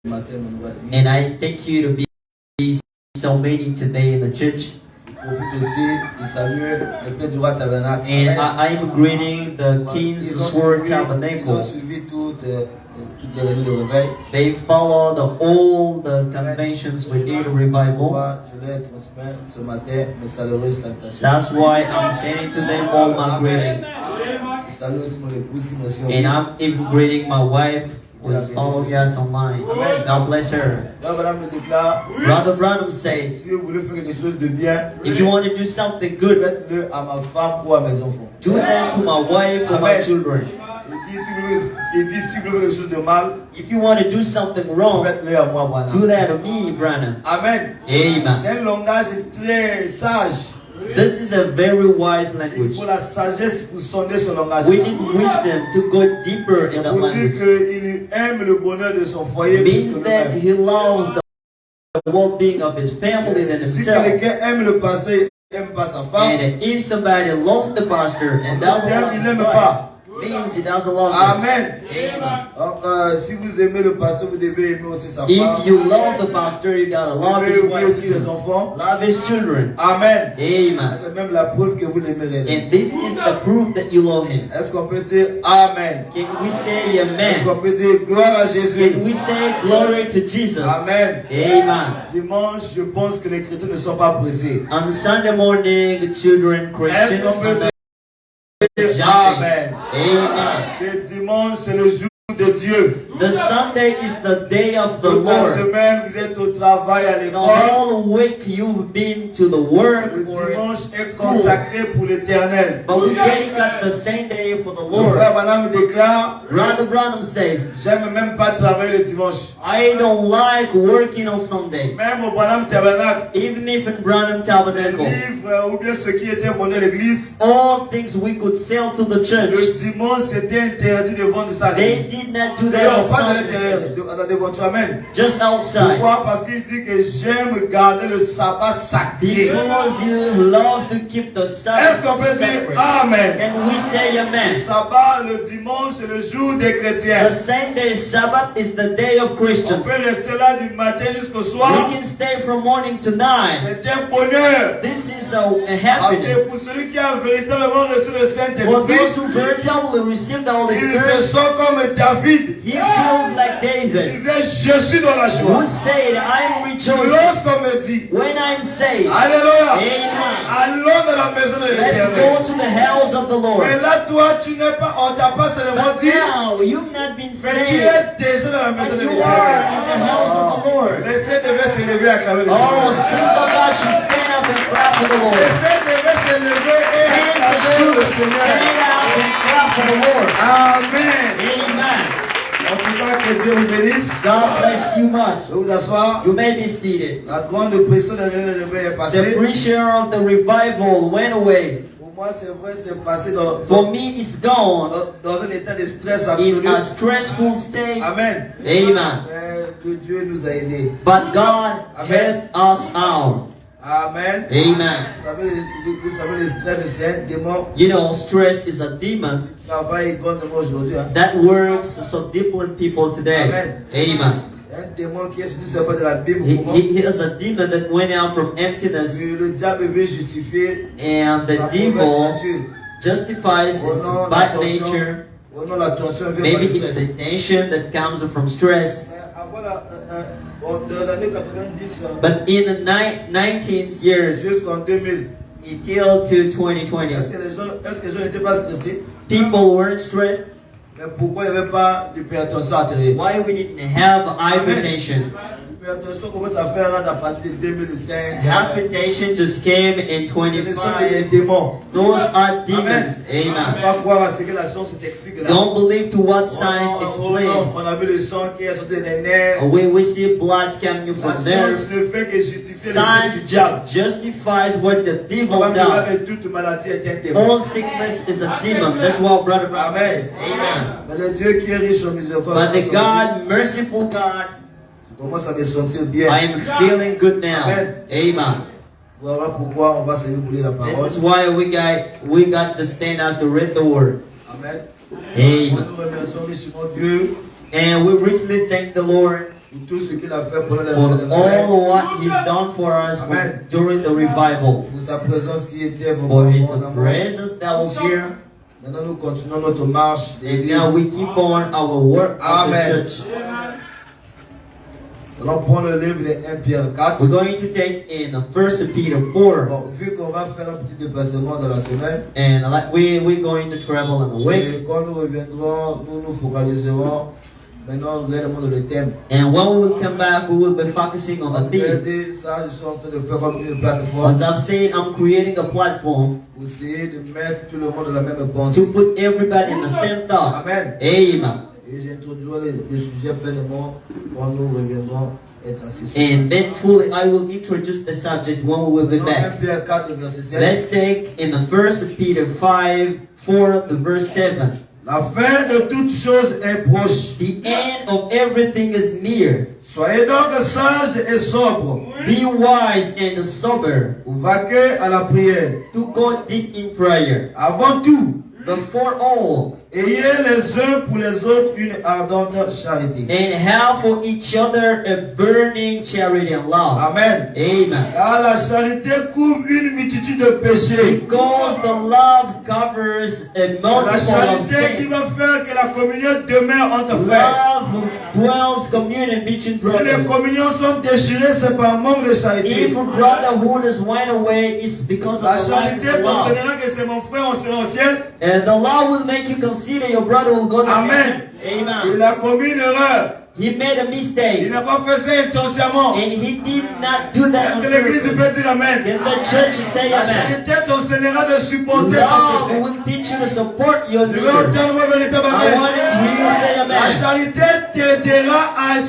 And I thank you to be so many today in the church. And I'm greeting the King's Sword Tabernacle. They follow all the conventions within the revival. That's why I'm sending to them all my greetings. And I'm even greeting my wife who is following us online. God bless her. Brother Branham says, if you want to do something good, do that to my wife or my children. If you want to do something wrong, do that to me, Branham. Amen. Amen. This is a very wise language. We need wisdom to go deeper in that language. It means that he loves the well-being of his family than himself. And if somebody loves the pastor and doesn't love him, means he doesn't love him. Amen. Amen. Si vous aimez le pasteur, vous devez aimer aussi sa femme. If you love the pastor, you gotta love his wife, ses enfants. love his children. Amen. Amen. C'est même la preuve que vous l'aimez. And this is the proof that you love him. Est-ce qu'on peut dire Amen? Can we say Est-ce amen? qu'on peut dire gloire à Jésus? Can we say glory to Jesus? Amen. Amen. Dimanche, je pense que les chrétiens ne sont pas pressés. On Sunday morning, children, Est-ce qu'on Christians, peut dire Amen. Amen? Amen. Le dimanche, c'est le jour de Dieu. The Sunday is the day of the Toute la Lord. semaine, vous êtes au travail, à The l'école. whole week you've been to the work Le or dimanche est consacré pour l'éternel. but we're getting at the same day for the Le Lord. frère Branham déclare, Brother Branham says, j'aime même pas travailler le dimanche. I don't like working on Sunday. Même au Branham Tabernacle, Even if in Branham les Tabernacle, livres ou bien ce qui était vendu à l'église, all things we could sell to the le church. dimanche c'était interdit de vendre ça. They did not do that D'ailleurs, on pas à Sunday. l'intérieur, de votre amen. Just outside. Pourquoi? Parce qu'il dit que j'aime garder le sabbat sacré. Because you love to keep the Est-ce qu'on Sabbath peut dire separate. Amen? And we say Le amen. sabbat, le dimanche, c'est le jour des chrétiens. The Sunday Sabbath is the day of On Christians. peut rester là du matin jusqu'au soir. We can stay from morning to night. C'est un bonheur. This is a Parce que happiness. pour celui qui a véritablement reçu le For Saint-Esprit, those who veritably receive the Holy il se Spirit, sent comme David. he feels like Il David, disait, je suis dans la who joie. said, I'm rejoicing Lorsqu'on me dit, when I'm saved. Alléluia, Amen. allons dans la maison de Let's l'Éternel. go to the house of the Lord. Mais là, toi, tu n'es pas, on t'a pas seulement But dit, now you've not been mais tu saved, es déjà dans la maison but de you are l'Éternel. in the house of the Lord. Les saints devaient se lever à acclamer le Oh, Seigneur. saints of God should stand up and clap for the Les Lord. saints devaient se lever et Saints acclamer should le stand Seigneur. up and clap for the Lord. Amen. Amen. En tout cas, que Dieu vous bénisse. God bless you much. Je vais vous asseoir. You may be seated. La grande pression de réveil est The passée. pressure of the revival went away. Pour moi, c'est vrai, c'est passé dans For me, it's gone un état de stress in absolu. a stressful state. Amen. Amen. Mais que Dieu nous a aidés. But God helped us out. Amen. Amen. Vous savez, le stress, c'est un démon You know, stress is a demon qui travaille grandement aujourd'hui. Hein. that works so deeply in people today. Amen. Amen. Un démon qui est sorti seulement de la Bible. He is a demon that went out from emptiness, Le diable veut justifier and the sa devil mauvaise nature. justifies Au his nom de bad l'attention- nature. au nom de la tension vient Maybe par le it's stress. the tension that comes from stress. Mais avant dans les années 90 But in the 19th years jusqu'en 2000, until to 2020, est-ce que les gens n'étaient pas stressés? people weren't stressed. Mais pourquoi il n'y avait pas d'hypertension artérielle? Why we didn't have hypertension? L'hypertension commence à faire à partir de 2005. Hypertension just came in Ce ne sont que des 25. démons. Those are demons. On Amen. va croire à ce que la science t'explique là. Don't believe to what science explains. On a vu le sang qui est sorti des nerfs. We see blood coming La from science nerves. ne fait que justifier le Science du diable. just justifies what the On devil va dire does. que toute maladie est un démon. All sickness is a demon. That's what Brother Brown Amen. says. Amen. Mais le Dieu qui est riche en miséricorde, But the God, merciful God, je commence à me sentir bien. I am feeling good now. Amen. Amen. Voilà pourquoi on va se lire la parole. This is why we got to stand out to read the word. Amen. Amen. Nous remercions richement Dieu And we richly thank the Lord pour tout ce qu'il a fait pendant les for réveils, all what He's done for us Amen. during the revival, pour sa présence qui était for vraiment His dans mon presence that was here. Maintenant, nous continuons notre marche And d'église. now we keep on our work of the Amen. church. Nous allons prendre le livre de 1 Pierre 4. We're going to take in 1 Peter 4. Bon, vu qu'on va faire un petit déplacement dans la semaine, And like we're going to travel in a week. et quand nous reviendrons, nous nous focaliserons maintenant réellement dans le thème. And when we will come back, we will be focusing on the J'ai theme. dit ça, je suis en train de faire comme une plateforme As I've said, I'm creating a platform pour essayer de mettre tout le monde dans la même to pensée. put everybody in the same thought. Amen. Amen. Et j'introduirai le sujet pleinement quand nous reviendrons être assis sur And place. then fully, I will introduce the subject when we will be Dans 1 back. Pierre 4, verset 7. Let's take in the 1 Peter 5, 4, the verse 7. La fin de toutes choses est proche. The end of everything is near. Soyez donc sages et sobres. Be wise and sober. Vous vaquez à la prière. To go deep in prayer. Avant tout, Before all, ayez les uns pour les autres une ardente charité. and have for each other a burning charity and love. Amen. Amen. Car la charité couvre une multitude de péchés. Because the love covers a La multiple of charité qui sin. va faire que la communion demeure entre frères. Love dwells communion between Si les brothers. communions sont déchirées, c'est par manque de charité. If brotherhood is went away, it's because La of the lack charité of love. considérera que c'est mon frère, on sera au ciel. And the law will make you consider your brother will go to Amen. heaven. Amen. Il a commis une erreur. He made a Il mistake. n'a pas fait ça intensément. And he did not do that Est-ce on que l'église purpose. peut dire Amen? Then the church say La amen. charité t'enseignera de supporter ton Love péché. will teach you to support your Je veux leader. entendre vos véritables I Amen. wanted to hear you say La amen. charité t'aidera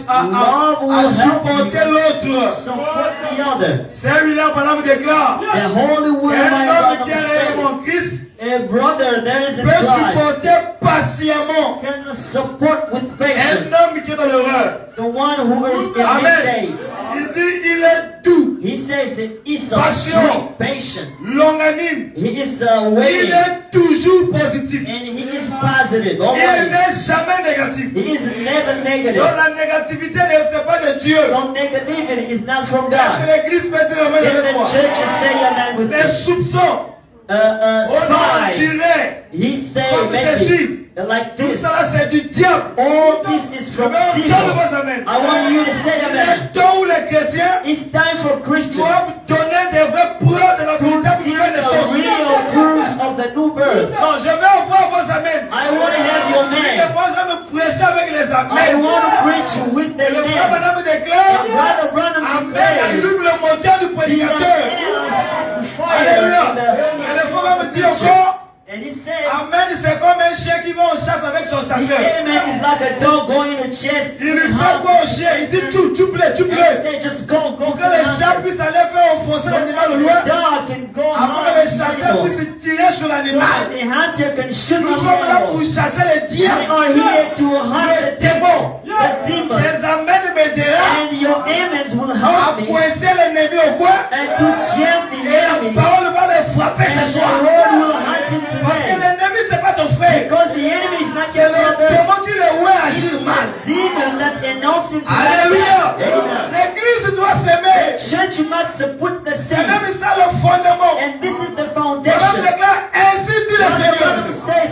Love will à help supporter you l'autre. support the other. Saint William Branham déclare The Holy William qu'un I homme qui a réellement Christ a brother that is in peut Christ supporter patiemment can support with un patience homme qui est dans l'erreur. the one who is in Amen. mistake. Il dit il est doux, He says it is so Patient. sweet, patient. longanime. He is Il waiting est toujours positif. and he is positive Il always. n'est jamais négatif. He is never Donc negative. la négativité ne c'est pas de Dieu. So negativity is not from Est-ce que God. l'église peut dire Amen If avec the moi? church say amen with Les me, soupçons, on en spies, dirait, he say comme maybe ceci. like Tout this. ça là c'est du diable. All this is Je from veux entendre evil. vos Amen. I want you to say Il amen. est temps où les chrétiens It's time for Christians doivent donner des vraies preuves de la to véritable give nouvelle the naissance. real proofs of the new birth. Non, je vais avoir vos Amen. I want to have your Mais man. moi, je vais me prêcher avec les I Amen. want to preach with the Et le frère man. Madame déclare, And Brother Branham Amen, declares, allume le moteur du the prédicateur. hands fire Alléluia. in Et le frère va me the dire preacher. encore, And he says, Amen, c'est comme un chien qui va en chasse avec son the chasseur. amen is like a dog going to chase. Il lui fait quoi au chien? Il dit tu plais, tu And he plais. said, just go Pour to que the le chat hunter. puisse aller faire enfoncer So l'animal au that loin. the dog can go Avant que hunt le the chasseur animal. puisse tirer sur So l'animal. that the hunter can shoot Nous the sommes là pour animal. chasser les We are diables. here to hunt Le the démon. demons. Les Amen m'aideront And your amens will à help me coincer l'ennemi au coin. and to jam the Et la enemy. parole va les frapper And ce the soir. Lord will hunt him Parce que today. l'ennemi, c'est pas ton frère. Because the enemy is not C'est your le brother. démon qui le voit agir mal. Demon that announces him to Alléluia. Amen. L'église doit s'aimer. Church must support the C'est seed. même ça le fondement. And this is the Madame foundation. déclare, ainsi dit le Brother Seigneur. Branham says,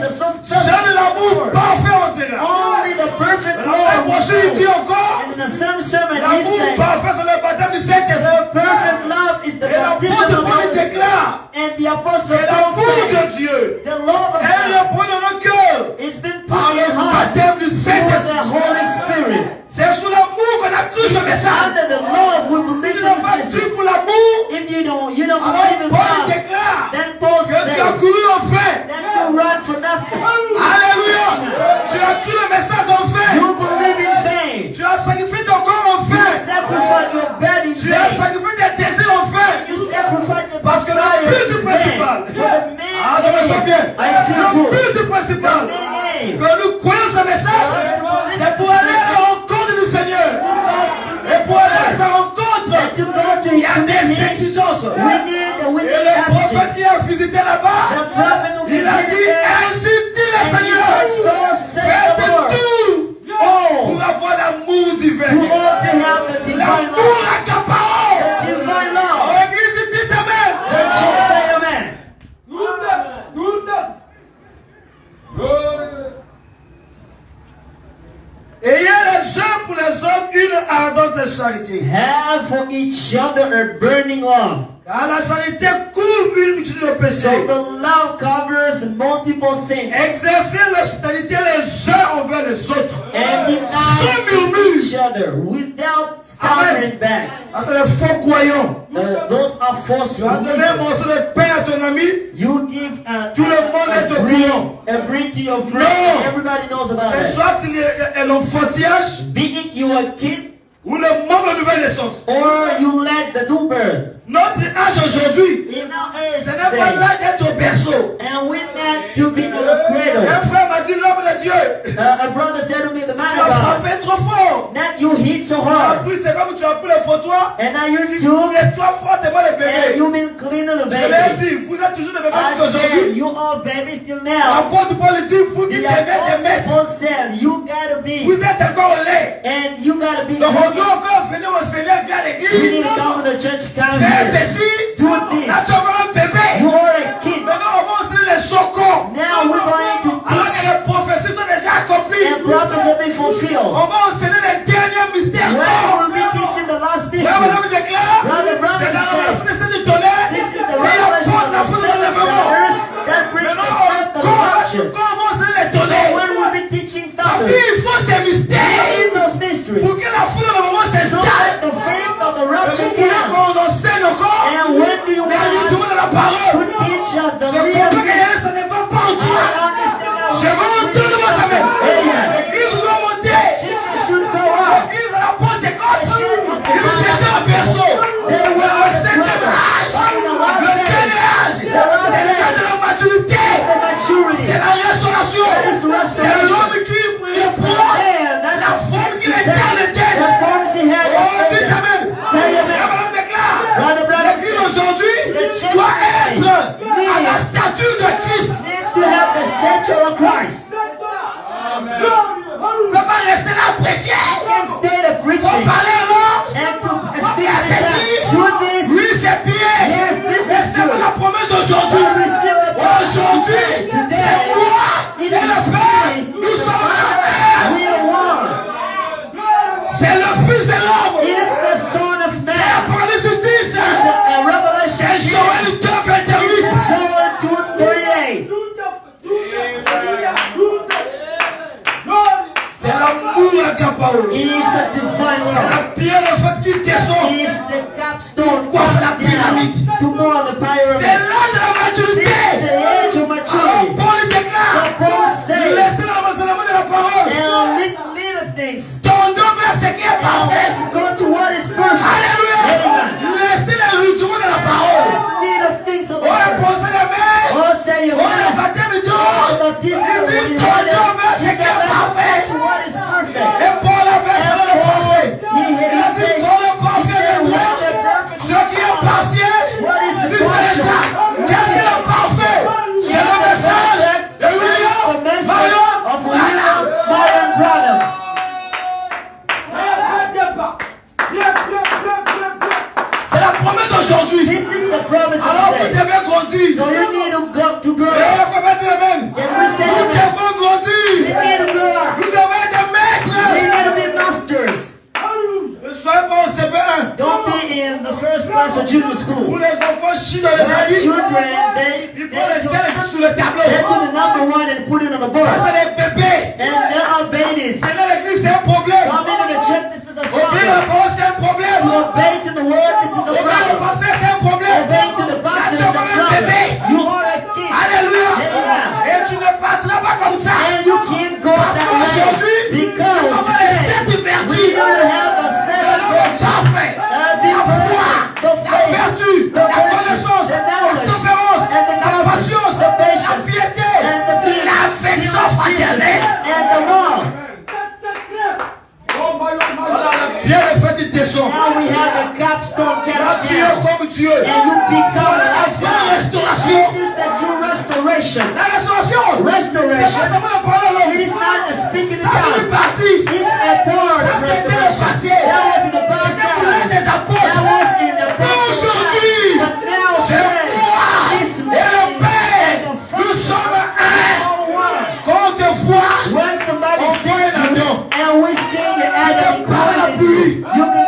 Seul l'amour parfait entièrement. only the perfect Alors, la prochaine, il dit love. encore, And in the same sermon, he l'amour said, parfait, c'est le baptême du Saint-Esprit. the perfect love is the Et baptism l'apôtre of the Paul Holy Spirit. déclare, And the apostle et Paul l'amour said, de Dieu, the love of elle God le prend dans nos cœurs it's been put par in le your heart baptême du through Saint-Esprit. the Holy Spirit. C'est sous l'amour qu'on a cru ce It's message. under the love we Si believe tu in n'as this pas message. cru pour l'amour, If you don't believe in alors Paul love, déclare then Paul que tu as said couru en fait. that you run for nothing. Alléluia. Tu as cru le message en fait. You believe in vain. Tu as sacrifié ton corps en You fait. sacrifice your bed in Tu as vain. sacrifié tes désirs en fait. You sacrifice your Parce que le desires but in principal, vain. For the main ah, je me sens bien. aim, I feel Le good. but principal The main aim que nous croyons ce message, c'est pour aller à la rencontre du Seigneur. Et pour aller à sa rencontre, And to go to il y a him, des exigences. we Et need le fasting. prophète qui a visité là-bas, The prophet who il a dit, visited there, ainsi dit le and he Seigneur, said, so saith the faites Lord. tout Oh, pour avoir l'amour divin. to all to votre charité. Have for each other a burning love. Car la charité couvre une multitude de So péchés. the love covers multiple sins. Exercez l'hospitalité les uns envers les autres. And be Sans nice to murmure. each other without stammering back. C'est les faux croyants. Those are false Tu as donné un morceau de pain à ton ami. You give Tout le monde est au courant. a bread to your friend. No. Everybody knows about Que that. soit il y ait l'enfantillage Be it you a kid ou le membre de nouvelle naissance. or you lack the new birth. Notre âge aujourd'hui, In our ce n'est pas earth l'âge d'être au berceau. and we're not to be in the Un cradle. frère m'a dit, l'homme de Dieu, A brother said to me, the tu man as of God, frappé trop fort. not you hit so Tu as hard, pris, c'est comme tu as pris le photoir. and now you Tu took nettoies fortement les and bébés. you've been cleaning the Je l'ai baby. dit, vous êtes toujours des bébés I said, aujourd'hui. you are babies till now. L'apôtre Paul dit, vous qui The aimez des maîtres, apostle said, you gotta vous be, êtes encore au lait. and you gotta be. Donc on doit encore venir au Seigneur via We l'église. need to come to the church, come Fais here. ceci. Do this. Là, tu as un bébé. You are a kid. Maintenant, on va aussi les socons. Now we're going to Alors que teach, les prophéties sont déjà accomplies. and prophecies have been fulfilled. On va enseigner les derniers mystères. When we'll be teaching the last Là, madame mysteries. déclare, Brother Branham c'est la says, révélation du tonnerre this is the qui revelation apporte of la the foule de seven l'enlèvement. thunders that brings the Maintenant, birth of the rapture. quand on va enseigner les So tonnerres, when we'll be teaching parce thunders, qu'il faut ces we mystères need those mysteries. pour que la foule de l'enlèvement So s'installe. that the faith of the Et rapture vous voulez comes. qu'on enseigne encore And when do you les want rituels de la us parole? to teach us the Je leader? comprends que ça ne va pas en Dieu. Je veux entendre ma semaine. Amen. L'église doit monter. Churches should go up. L'église à la Pentecôte. Il nous était un berceau. They Le will septième âge. Le dernier âge. C'est l'âge de la maturité. the maturity. C'est la restauration. C'est l'homme qui reprend la forme qu'il était à The l'éternel. forms he had Oh, in dites heaven. amen. Say La amen. madame déclare. Brother Branham L'église says, aujourd'hui doit être à la stature de Christ. needs to have the stature of Christ. On ne peut pas rester là à prêcher. Instead of On preaching parlait alors. and to On speak fait in ceci. tongues, do this. Oui, c'est bien. Yes, this Mais is c'est pas good. la promesse d'aujourd'hui. We receive the Aujourd'hui, Today, c'est moi et le Père. Nous sommes un. We are one. C'est le Fils de l'homme. Is the Son of Man. Apocalypse 10. Is a Revelation. C'est Joël 2, 28. Joel 2:38. C'est l'amour accaparé. Is a divine C'est love. la pierre en fait qui descend. Is the capstone Comme la coming down pyramide. to more the C'est pyramid. l'âge de la This maturité. is the age of Alors maturity. Paul déclare. So Paul says, Laissez l'avancement de la parole. and little things. Tendons vers ce qui est Now parfait. let's go to what is perfect. Alléluia. Amen. Laissez les rudiments de la parole. Little things of On the est posé les mains. Oh, say your On est man. baptême All d'eau. of this Il dit is tendons vers ce qui est parfait. to what is perfect. Et Paul avait ça le parfait. He Il a dit said, pour le parfait he de said, Dieu. what the perfect Ce qui est partiel. What is the Dis c'est partial? ça. Qu'est-ce qui est parfait? C'est le message de William The message Marion of William Marion Branham. C'est la promesse d'aujourd'hui. This is the promise Alors of vous today. devez grandir. So you need to go to Et grow. on peut pas dire amen. Can we say Nous amen? devons We grandir. need to grow up. Nous devons être We maîtres. need to be masters. Ne soyez pas au CP1 Don't be in the first class of junior où school. les enfants chient dans les The habits. children, Ils prennent les selles sur le tableau. they do the number one and put it on the Ça, board. c'est des bébés. And there are babies. C'est dans l'église, c'est un problème. Coming to the church, this is a Obéir à la problem. parole, c'est un problème. To obey to the word, this is a Obéir au problem. pasteur, c'est un problème. Obeying to the pastor is a problem. You are a king. Alléluia. Amen. Et tu ne partiras pas comme ça. And you can't go Parce that qu'aujourd'hui, way. Because on va les today, sept we vertus. don't have the seven virtues. Parfait. The foi, the la faith, vertu, the la virtue, connaissance, the la knowledge, tempérance, and the la confidence, patience, the la patience, piété, and the peace, l'affection Jesus, fraternelle. and the love. Voilà la pierre de fête de tesson. Now we have the capstone La carried Dieu down. comme Dieu. And you become La like vraie God. restauration. This is the true restoration. La restauration. Restoration. C'est pas seulement la parole alors. It is not a speaking in Ça c'est une tongues. partie. It's a part Ça of c'était le restoration. passé. That was in the past C'était pour l'un des times. apôtres. That was in the past Aujourd'hui, times. But now c'est today, moi this et man le Père. is the Nous sommes un. all one. Quand on te voit, When somebody on sees voit un you Adam. and we sing the Adam Par la calling pluie. you can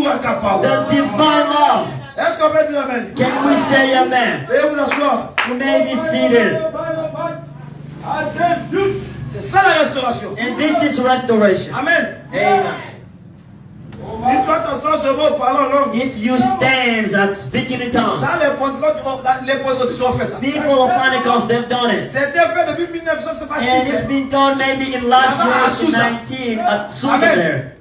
l'amour accaparant. The divine love. Est-ce qu'on peut dire amen? Can we say amen? Veuillez vous asseoir. You may be seated. C'est ça la restauration. And this is restoration. Amen. Amen. Si toi t'assois ce mot parlant en langue, If you stand at speaking in tongues, ça les Pentecôtes ont fait ça. people of Pentecost, they've done it. C'était fait depuis 1956. And it's been done maybe in last year, 19, at Susa there.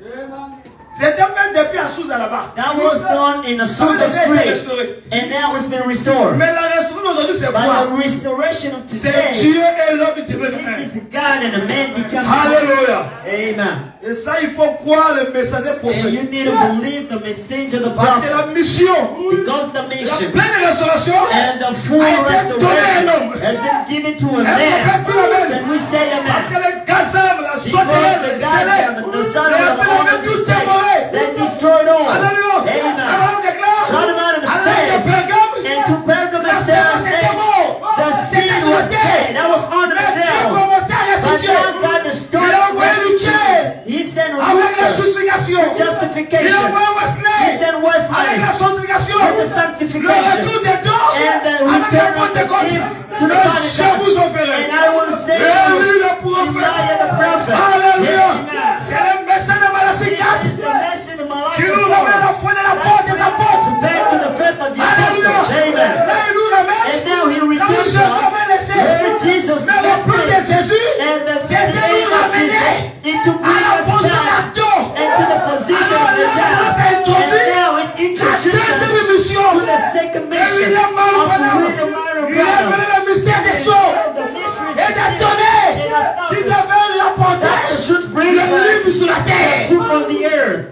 C'était fait depuis à Sousa là-bas. That was done in a Susa street. And now it's been restored. Mais la restauration d'aujourd'hui c'est But quoi? the restoration of C'est today, Dieu et l'homme qui deviennent this un. is God and a man becoming. Alléluia. Amen. Et ça, il faut croire le messager And you prophète. need to believe the messenger, the Parce que prophet. la mission, Because the la mission pleine restauration, and the full restoration has been given to a man. Can we say parce que amen? les Gassam, la Because sauterelle, the les gospel, the son of the Seigneur, Lord, tout s'est moré. that destroyed all. Alléluia. Amen. Alors on déclare, Brother Branham alors said, de Pergame, and to Pergamos la says, semence était morte. the seed was dead. That was on the Mais Dieu ground. commençait à But restituer. now God Il a envoyé destroyed Michel He sent avec la Luther, justification. Il a justification. envoyé He Wesley sent avec Wesley la sanctification. with the Le sanctification. retour des dons And the avec la return of the Pentecôte. gifts to the Je vous Pentecost. offrirai. And I will say Et to lui you, le prophète. Elijah the prophet. Alléluia. Amen. C'est le message de Malachie This 4 is the message of qui nous Malachi ramène à la 4. foi de la porte des apôtres. Back to the faith of the Alléluia. apostles. Amen. Là, il nous ramène And now he là où returns Jésus avait us laissé. where Jesus Mais le plan de left us. Jésus, And the c'est de aim nous of ramener Jesus into à bring la us position back d'Adam. into the position of the Alors, God. ça introduit And now it la introduces us deuxième mission. to the second Et mission William of Maloupanam, William Myron il a Branham. révélé le mystère des sceaux The mysteries et des données qui devaient rapporter that should bring le back livre sur la terre. fruit on the earth.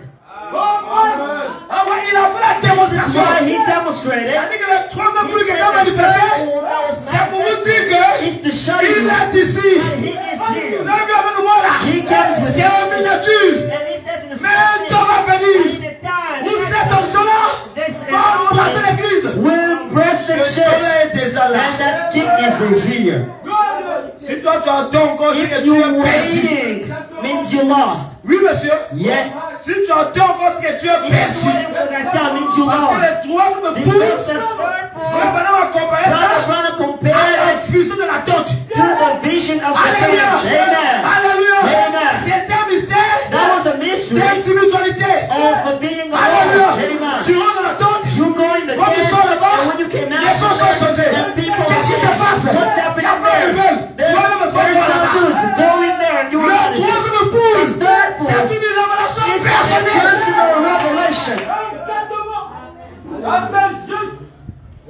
Ah ouais, il a fait la This is démonstration. why he demonstrated. C'est-à-dire que le troisième He bruit que said Dieu the manifesté, miracle that was c'est pour vous dire manifested is to show qu'il you est ici. that he is Vous here. avez vu avec moi là? He comes with C'est en miniature. And he said in the Mais un temps va venir in the time, où cette onction-là this va embrasser l'église. will press the Ce church, temps est déjà là. and that gift is here. Si toi tu attends encore ce que If tu es you're perdu. waiting, means you lost. Oui, monsieur. Yeah. Si tu attends encore ce que tu es If you're perdu. waiting for that time, means you Parce que lost. les troisième Because pousse. the third Frère point, Branham a comparé Brother ça Branham à compared la it fusion de la tente. to the vision of the Alléluia. church. Amen. Alléluia. Amen. C'est un mystère That was a mystery d'individualité. of being Alléluia. alone. Amen. Tu rentres dans la tente. You go in the Quand tu tent, sors là-bas, and when you came les choses sont out, changées. and people Qu'est-ce qui se passe? what's Il y a happening pas de there? nouvelles. There's Toi-même, there's fais quoi no là-bas? news. Go in there and you will Le notice it. troisième poule, The third c'est point une révélation is a personnelle. personal revelation.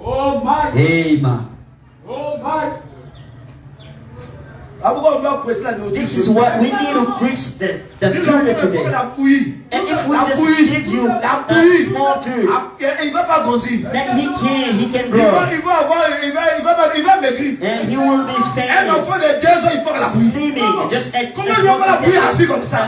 Oh my! Amen. Oh my! Ah, pourquoi on doit presser la nourriture? This is what we need to preach the Si truth je today. la bouillie. And if we La just bouillie. give you La that bouillie. small food, Ah, il ne va pas grandir. that he can Il grow. va maigrir. And he will be Un fed, enfant de 2 ans, il part à la bouillie. slimming, just a Comment il va pas la bouillie à la vie comme ça?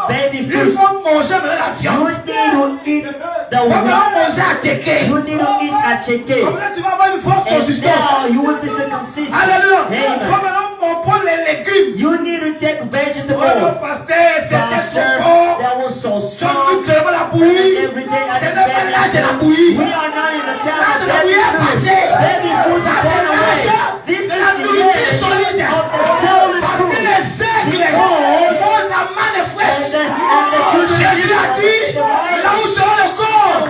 baby Il food. faut manger maintenant la You viande. need to eat the Il faut maintenant wheat. manger à checker. You need to eat a chicken. Comme ça, tu vas avoir une forte And consistance. now you will be so consistent. Alléluia. Amen. Comme maintenant, on prend les légumes. You need to take Oh, vegetables. le pasteur, c'était Pastor, trop fort. that was so Je strong. veux tellement la bouillie. Every day at C'est the le mariage de la baby. bouillie. We are not in the time L'âge of de la baby bouillie est food. passé. Baby food Ça, is c'est gone away. l'âge This is de la the nourriture age solide. of the solid Parce que food. les aigles Because mangent la manne fraîche. and the children Jésus a dit, là où sera le corps,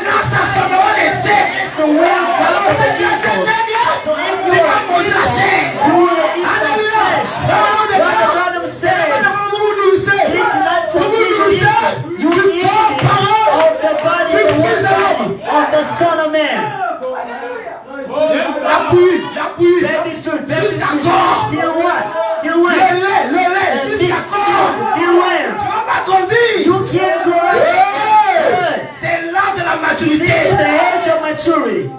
là s'assembleront les aigles. so will God Alors, of c'est the qui ces people. aigles? So if Tu you vas are manger la chair. you will eat the Alléluia. flesh. Alléluia. Brother Branham says, Vous vous nourrissez. this is not for Vous vous you. nourrissez You du eat corps parole. of the body of the word body of the Son of Man. La bouillie, la bouillie. Baby food, baby Jusqu'à food. quand? Till what? Till Le when? lait, jusqu'à quand? Till when? Tu vas pas grandir. You can't grow up. Hey! Good. C'est l'âge de la This is maturité. the age of maturity.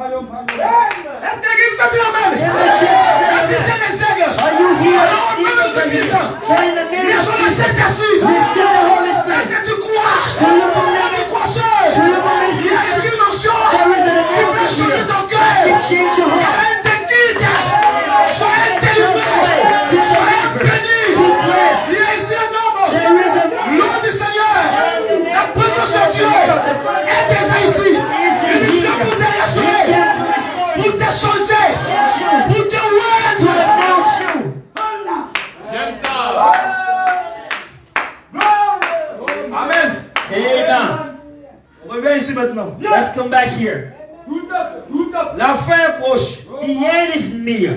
Est-ce que l'église peut dire amen? In the church Est-ce que says, c'est les aigles? are you here? Alors, on peut Jesus nous are dire here. ça. So in the name Ils of sont le Jesus, Saint-Esprit. receive the Holy Est-ce Spirit. que tu crois? Do you believe Tu it? crois ça? Do you believe Il y a it? ici une onction There is an qui peut changer anointing ton here. cœur. It change your Il y a heart. un déclic. Soyez délivrés. Be Soyez delivered. bénis. Be blessed. Il y a ici un homme. There is a L'eau du Reviens ici maintenant. Let's come back here. Tout à fait, tout à fait. La fin est proche. The end is near.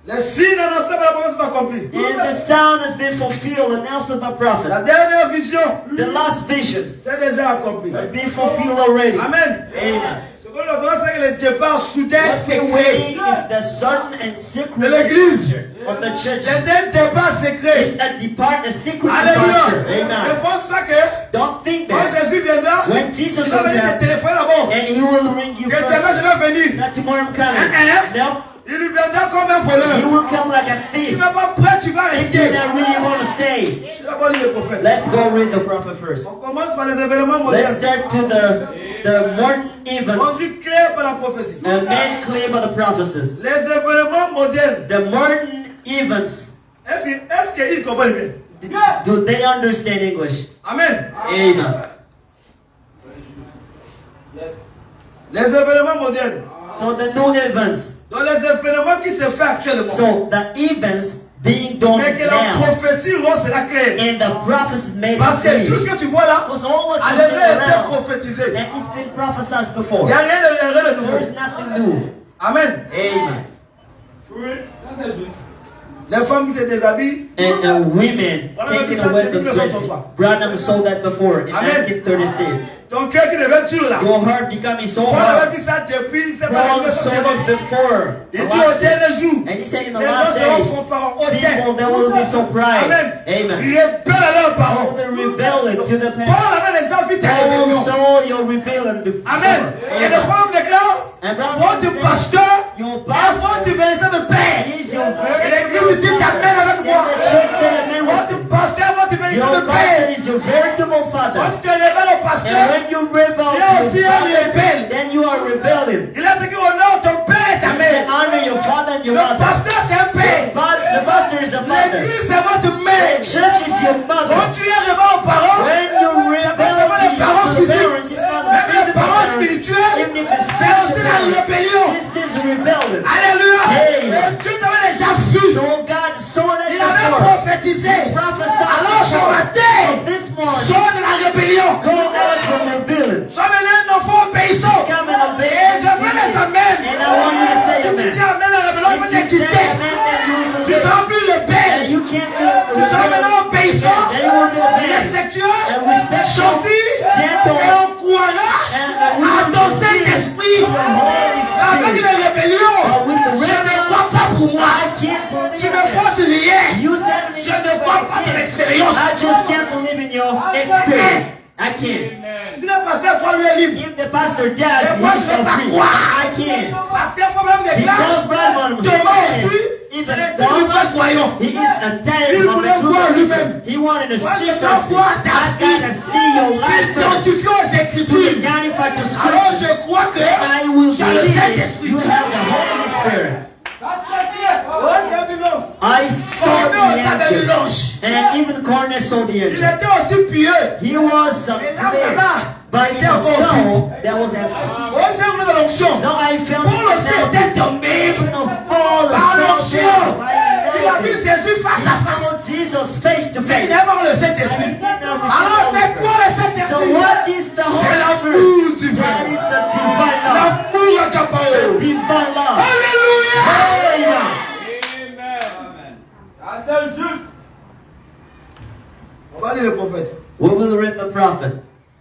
Les signes annoncés par la promesse sont accomplis. And the sound has been fulfilled, announced by La prophets. dernière vision, The last vision c'est déjà accompli. has been fulfilled already. Amen. Amen. Ce qu'on attend, c'est que le départ soudain, What we're waiting secret is the sudden and secret de l'église. of the church. C'est un départ secret. It's a secret Alléluia. departure. Ne Amen. pense pas que Don't think quand that Jésus viendra, when Jesus il va will venir te come téléphoner d'abord. and he will ring you Que demain first, je vais venir. not tomorrow I'm coming. No, Il viendra comme un he voleur. will come like a Tu thief. n'es pas prêt, tu vas If you're rester. not really want to stay, Tu vas pas lire le prophète. let's go read the prophet first. On commence par les événements Let's modernes. start to the modern On events dit clair par la prophétie. made clear by the prophecies. Les événements modernes. The modern events, Est-ce qu'ils comprennent bien? do they understand English? Amen. Amen. Yes. Les événements modernes. So the new events, Dans les événements qui se font actuellement. so the events being done Mais que la now, prophétie sera claire. and the prophecies made Parce que tout ce clear. que tu vois là, Because all what a you see déjà été around, prophétisé. and it's been prophesied Il before. n'y a rien de There nouveau. is nothing new. Amen. Amen. Oui, ça c'est juste. Les femmes qui se déshabillent. And the women taking away the dresses. Branham saw that before in Amen. 1933. Ton cœur qui devait dur là. Your heart becoming so Paul hard. avait vu ça depuis, c'est pas Paul saw it before. Il dit au dernier jour, And he said in the les last gens seront days, fanfarons au people they will be so proud. Amen. Amen. Ils rebellent à leur All parole. the rebellion to the Paul past. avait déjà vu ta Paul rébellion. saw your rebellion before. Amen. Et le Amen. frère déclare, And brother votre said, pasteur your est pastor votre véritable père. is your Et very l'église dit amen avec moi. And the church say amen with Votre you. pasteur est votre Your véritable pastor père. is your veritable Quand father. tu te révèles au And pasteur, when you rebel tu es to aussi your un father, rebelle. then you are rebelling. Il a dit honore ton père et ta You say mère. honor your father and your Le mother. pasteur c'est un père. But the pastor is a father. L'église c'est votre The mère. church is your Quand mother. tu es rebelle aux parents, When you rebel to les parents your physiques, parents, it's not the même les physical parents parents, spirituels, even if it's c'est aussi la spiritual rébellion. parents. This is rebellion. Alléluia. Hey. Et Dieu t'avait déjà vu. So God saw that Il avait before. prophétisé. Prophesied Alors ce before. matin, So this morning, sors de la rébellion. go out from rebellion. Sois maintenant un enfant obéissant. Come and obey. Et je veux les amens. And I want you to say Si tu amen. dis amen, la rébellion va If you say t'exciter. amen, then you will Tu be seras plus rebelle. and you can't Tu seras maintenant obéissant. Then you will be obedient. Respectueux. And respectful, Gentil. gentle, Et on croira and we à will ton believe Saint-Esprit. in your Holy Avec Spirit. les rébellions, But with the je ne rebels, crois pas pour moi. I can't believe Tu ne it. forces rien. You said me Je ne crois pas ton expérience. I just can't believe in your experience. I can't. Amen. Si le pasteur croit lui est libre. If the pastor dies, Et moi, he's je vais so pas free. croire. I can't. Parce qu'il faut même déclarer. Because Brahman Thomas says, aussi, even il était une fois croyant. he is a Il type of voulait the true voir believer. lui-même. He wanted to Moi, see je dois first. voir ta I gotta see your life first. S'identifier aux To Écritures. identify to Alors scripture. je crois que I will tu as le believe Saint-Esprit. you have the Holy Spirit. Ça c'est clair. Ouais, c'est un bilan. I saw Corneille the savait angel. l'ange. And even Cornelius saw the Il angel. était aussi pieux. He was Et là, clear. là-bas, But in the soul, that was empty. ouais, c'est une de l'onction. No, I felt Paul aussi était tombé even of Paul par felt l'onction. down. Il a vu Jésus face à face. saw Jesus face to Mais il face. devait avoir le Saint-Esprit. Alors c'est quoi le So Saint-Esprit? what is the C'est Holy l'amour Spirit? divin. That is the divine love. L'amour accaparé. Divine love. Alléluia. Amen. Amen. Ça c'est juste. On va lire le prophète. We will read the prophet.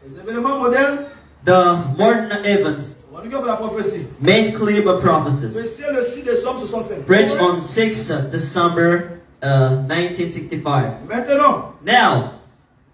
Les événements modernes, The modern events on dit que la prophétie. made clear by prophecies. Précieux le 6 décembre 65. Preached on 6 December 1965. Maintenant, Now,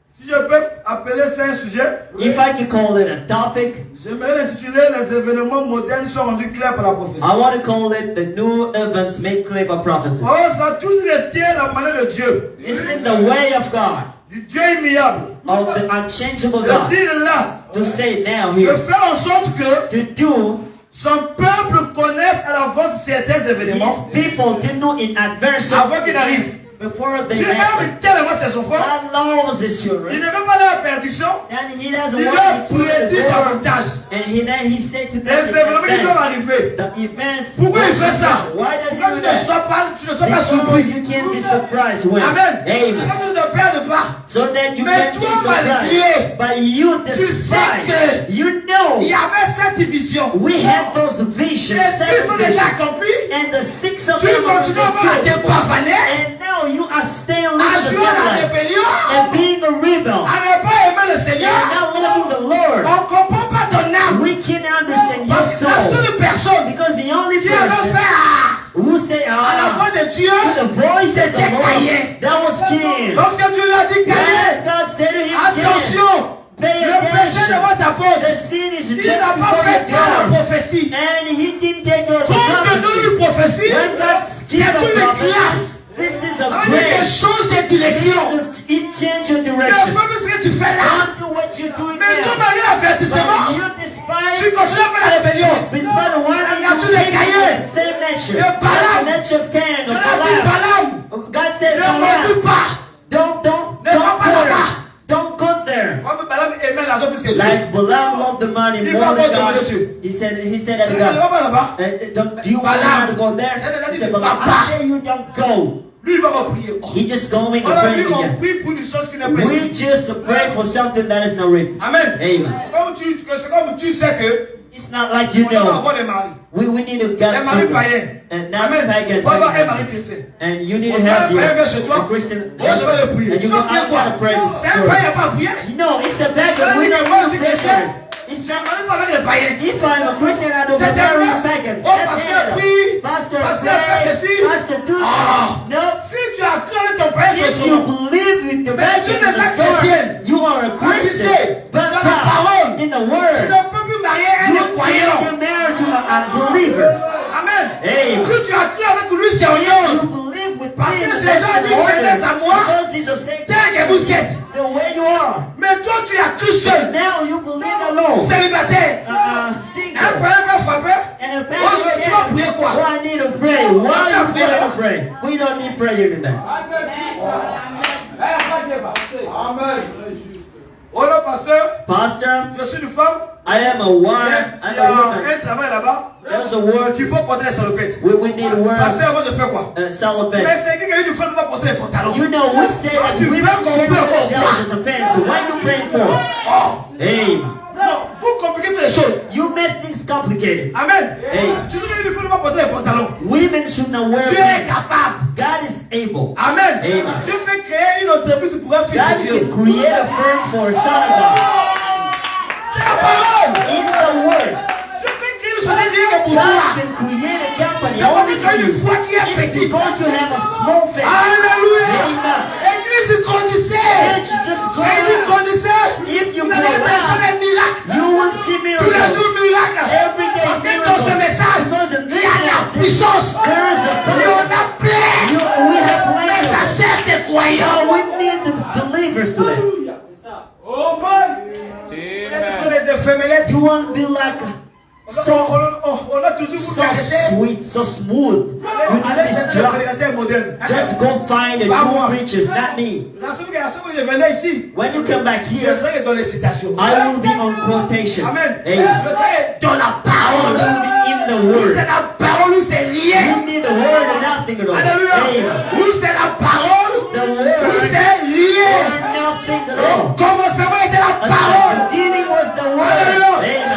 si je peux appeler ça un sujet, if I can call it a topic, j'aimerais l'intituler Les événements modernes sont rendus clairs par la prophétie. I want to call it the new events made clear by prophecies. Oh, ça a toujours été la manière de Dieu, It's been the way of God, du Dieu immuable, of the unchangeable de God, dire là, to say now de here, faire en sorte que to do son peuple connaisse à l'avance certains his événements people to know in advance avant qu'il arrive. before they Dieu happen. aime tellement ses enfants, God loves his il children, ne veut pas leur perdition, and he doesn't il want leur them to prédit go. davantage. And then he said to Les them, événements qui doivent that arriver. the events. Pourquoi il fait ça? Why does he Pourquoi do tu ne that? sois pas Because surpris? you can't be surprised when. Amen. Amen. Pourquoi tu ne te perdent pas. so that you Mais can be toi, surprised. malgré, But you tu sais despise, que you il know y avait cette division. we have those visions, Les 6 7 sont déjà visions, accomplis. and the 6 of Tu them are continues à voir te fulfilled. pavaner, And now you are staying à living the jouer à la same life rébellion, and being a rebel à ne pas aimer le and Seigneur. not loving the Lord. On ne comprend pas ton âme. We can't understand your Parce que la soul seule personne because the only qui avait person fait who say à la ah voix de Dieu, to the voice of the c'était Lord, Caïn. that was Cain. Lorsque Dieu lui a dit When Caïn, God said to him, Cain, attention, pay le péché attention. devant ta porte. The sin is Il just n'a pas before fait your pas la door. prophétie. And he didn't take your Quand Dieu donne prophecy. une prophétie, When God c'est gives a une prophecy, grâce. this is a Ça veut dire quelque grace. chose de direction. Jesus, it changed your Le direction. fameux ce que tu fais là. Come to what you're doing Mais now. tout malgré l'avertissement, But you despise, tu continues à faire la rébellion. despite the one La that nature you de hate, Caïn. the same nature. De Balaam. The nature of Cain, Tu of l'as dit, Balaam. Balaam, God said, ne mens Balaam, pas. don't Ne va pas go there. là-bas. Don't go there. Comme Balaam aimait l'argent plus que Dieu. Like Balaam loved the money Il more va than pas God. demander Dieu. He said Tu that to ne God. vas pas là-bas. Do you want Balaam. to go there? Il He a said, dit, Balaam, va pas. I say you don't go. Lui, il va pas prier. He just going and Voilà, praying lui, on again. prie pour une chose qui n'est pas We écrite. just pray for something that is not written. Amen. Amen. C'est comme tu sais que It's not like you on doit know. avoir les maris. We need to Les get maris to païens. and not Amen. pagan. Faut avoir un mari pagan. chrétien. And you need On to va have prier the, vers chez toi. the Christian Moi, je vais le prier. and you Tu vas prier quoi? gotta pray. C'est un païen pas prier. No, it's a pagan. We don't Moi, need je to suis pray chrétien. for it. It's C'est un not. mari pas avec les païens. If I'm a Christian, I don't C'est pray un with vrai. pagans. Oh, That's pasteur, it. prie. Pastor, Pasteur, fais pray. ceci. Pastor, do Ah. this. No. Si tu as cru avec ton païen, c'est If you autrement. believe with the Mais pagan tu in n'es the pas store, chrétienne. you are a Baptisé Christian, dans la parole. baptized in the Tu word. ne peux plus marier un You croyant. can't get married to a believer. Amen. Amen. Si tu as cru avec lui, c'est You rien. believe with Parce me que that Jésus a that's dit, in venez à moi, order. Because Jesus said, tel que vous êtes. the way you are. Mais toi, tu as cru seul. Now you believe alone. Célibataire. Un Single. païen va frapper. And a Oh, tu vas prier pagan, quoi? why need to pray? Why you going to pray? We don't need prayer in that. Ah, c'est juste. Là, il n'y a pas de débat. Amen. Oh là, pasteur, Pastor, je suis une femme. I am a wife. Il I'm y a a woman. un travail là-bas There's a work. qu'il faut porter les salopettes. We need to wear Pasteur, moi je fais quoi? celibate. Mais c'est quelqu'un qui ne pas porter les pantalons. You know, we say that Tu women veux can't comprendre wear pourquoi? shells as a parent. So what are you praying for? Oh. Hey, Non, vous compliquez toutes les choses. you make things complicated. Amen. Hey, Tu dis qu'il ne faut pas porter les pantalons. women should not wear Dieu est pants. capable. God is able. Amen. Amen. Dieu peut créer une entreprise pour un fils God de Dieu. can create a firm for a son of God. C'est la parole. It's the word. Dieu peut créer une société pour God toi. can create a company C'est parce only que tu for as une you. foi qui est It's petite. because you have a small faith. Alléluia. Amen. Église grandissez. Church, just go Église around. grandissez. If you Vous go allez voir around, des miracles. you will see Tous les miracles. jours miracles. Every day Parce que miracles. dans ce message, Because in il this y a la message, puissance. there is a Il y en power. a plein. We have Mais ça plenty. cherche des croyants. Now we need the believers today. Oh, man. Vous Amen. êtes des femmellettes. You want to be like so On a toujours vous so arrêté. sweet, so smooth. You need Allez this chercher un job. prédicateur moderne. Just go find a new preachers, not me. La semaine où je venais ici, When you come back je here, serai dans les citations. I will be on quotation. Amen. Amen. Je serai dans la I want parole. to be in the Où c'est word. la parole, où c'est lié. You need the word and nothing at all. Alléluia. Amen. Où c'est la parole, The où word c'est lié. or nothing at Au all. commencement était la At parole. the beginning was the word. Alléluia.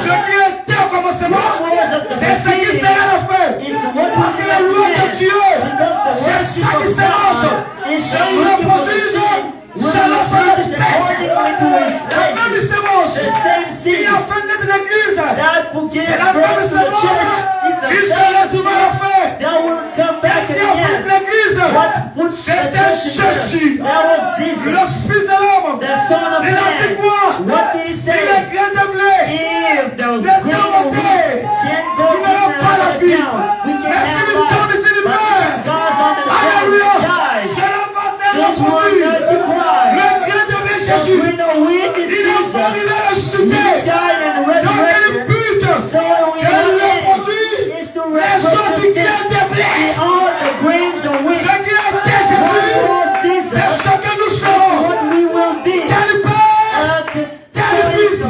Ce Amen. qui était au commencement, What was at the c'est ce qui beginning sera la fin. is what was Parce que la in loi the de end. Dieu, Because the c'est worship chaque of différence. God is Se looking for the reproduise seed. Will selon son reproduce espèce. accordingly to his La même species. sémence The same qui seed a fait naître l'église. that will give C'est la birth même to the church sémence in the qui sera same souvent la seed fin. that will come back Qu'est-ce in qui a the fait end. l'église? What puts the C'était church Jésus, together? That was le Jesus, fils de l'homme. the Son of Il a dit Man. quoi? What did he Si say? le grain de blé If the Le grain temps of monté, wheat can't go il n'aura deeper pas la into the vie. ground, we can Mais si have le temps life. de s'y But libère, if it goes under the ground, alléluia, it dies. cela va se This one reproduire. multiply. Le grain de blé The Jésus, grain of wheat is il a Jesus. mort, il a He ressuscité. died and Dans quel resurrected. but? So we Quel are reproduit is to les autres qui represent grains de blé. all the grains of wheat. Ce qui a été What Jésus, was c'est Jesus? ce que nous serons. What we will be. Tel Père, The tel Fils,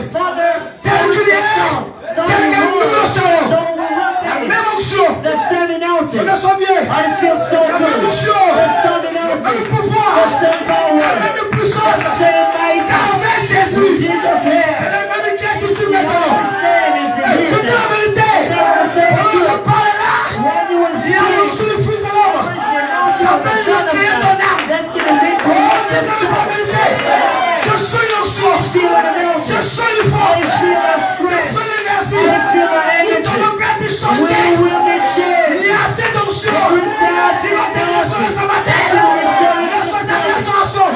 feel an anointing. Je sens une force. I feel a Je strength. sens l'énergie. I feel an Nous energy. allons bien te We changer. will be Il y changed. a assez d'onction. There is that Il va te restaurer ce matin. restoration. Reçois ta restauration.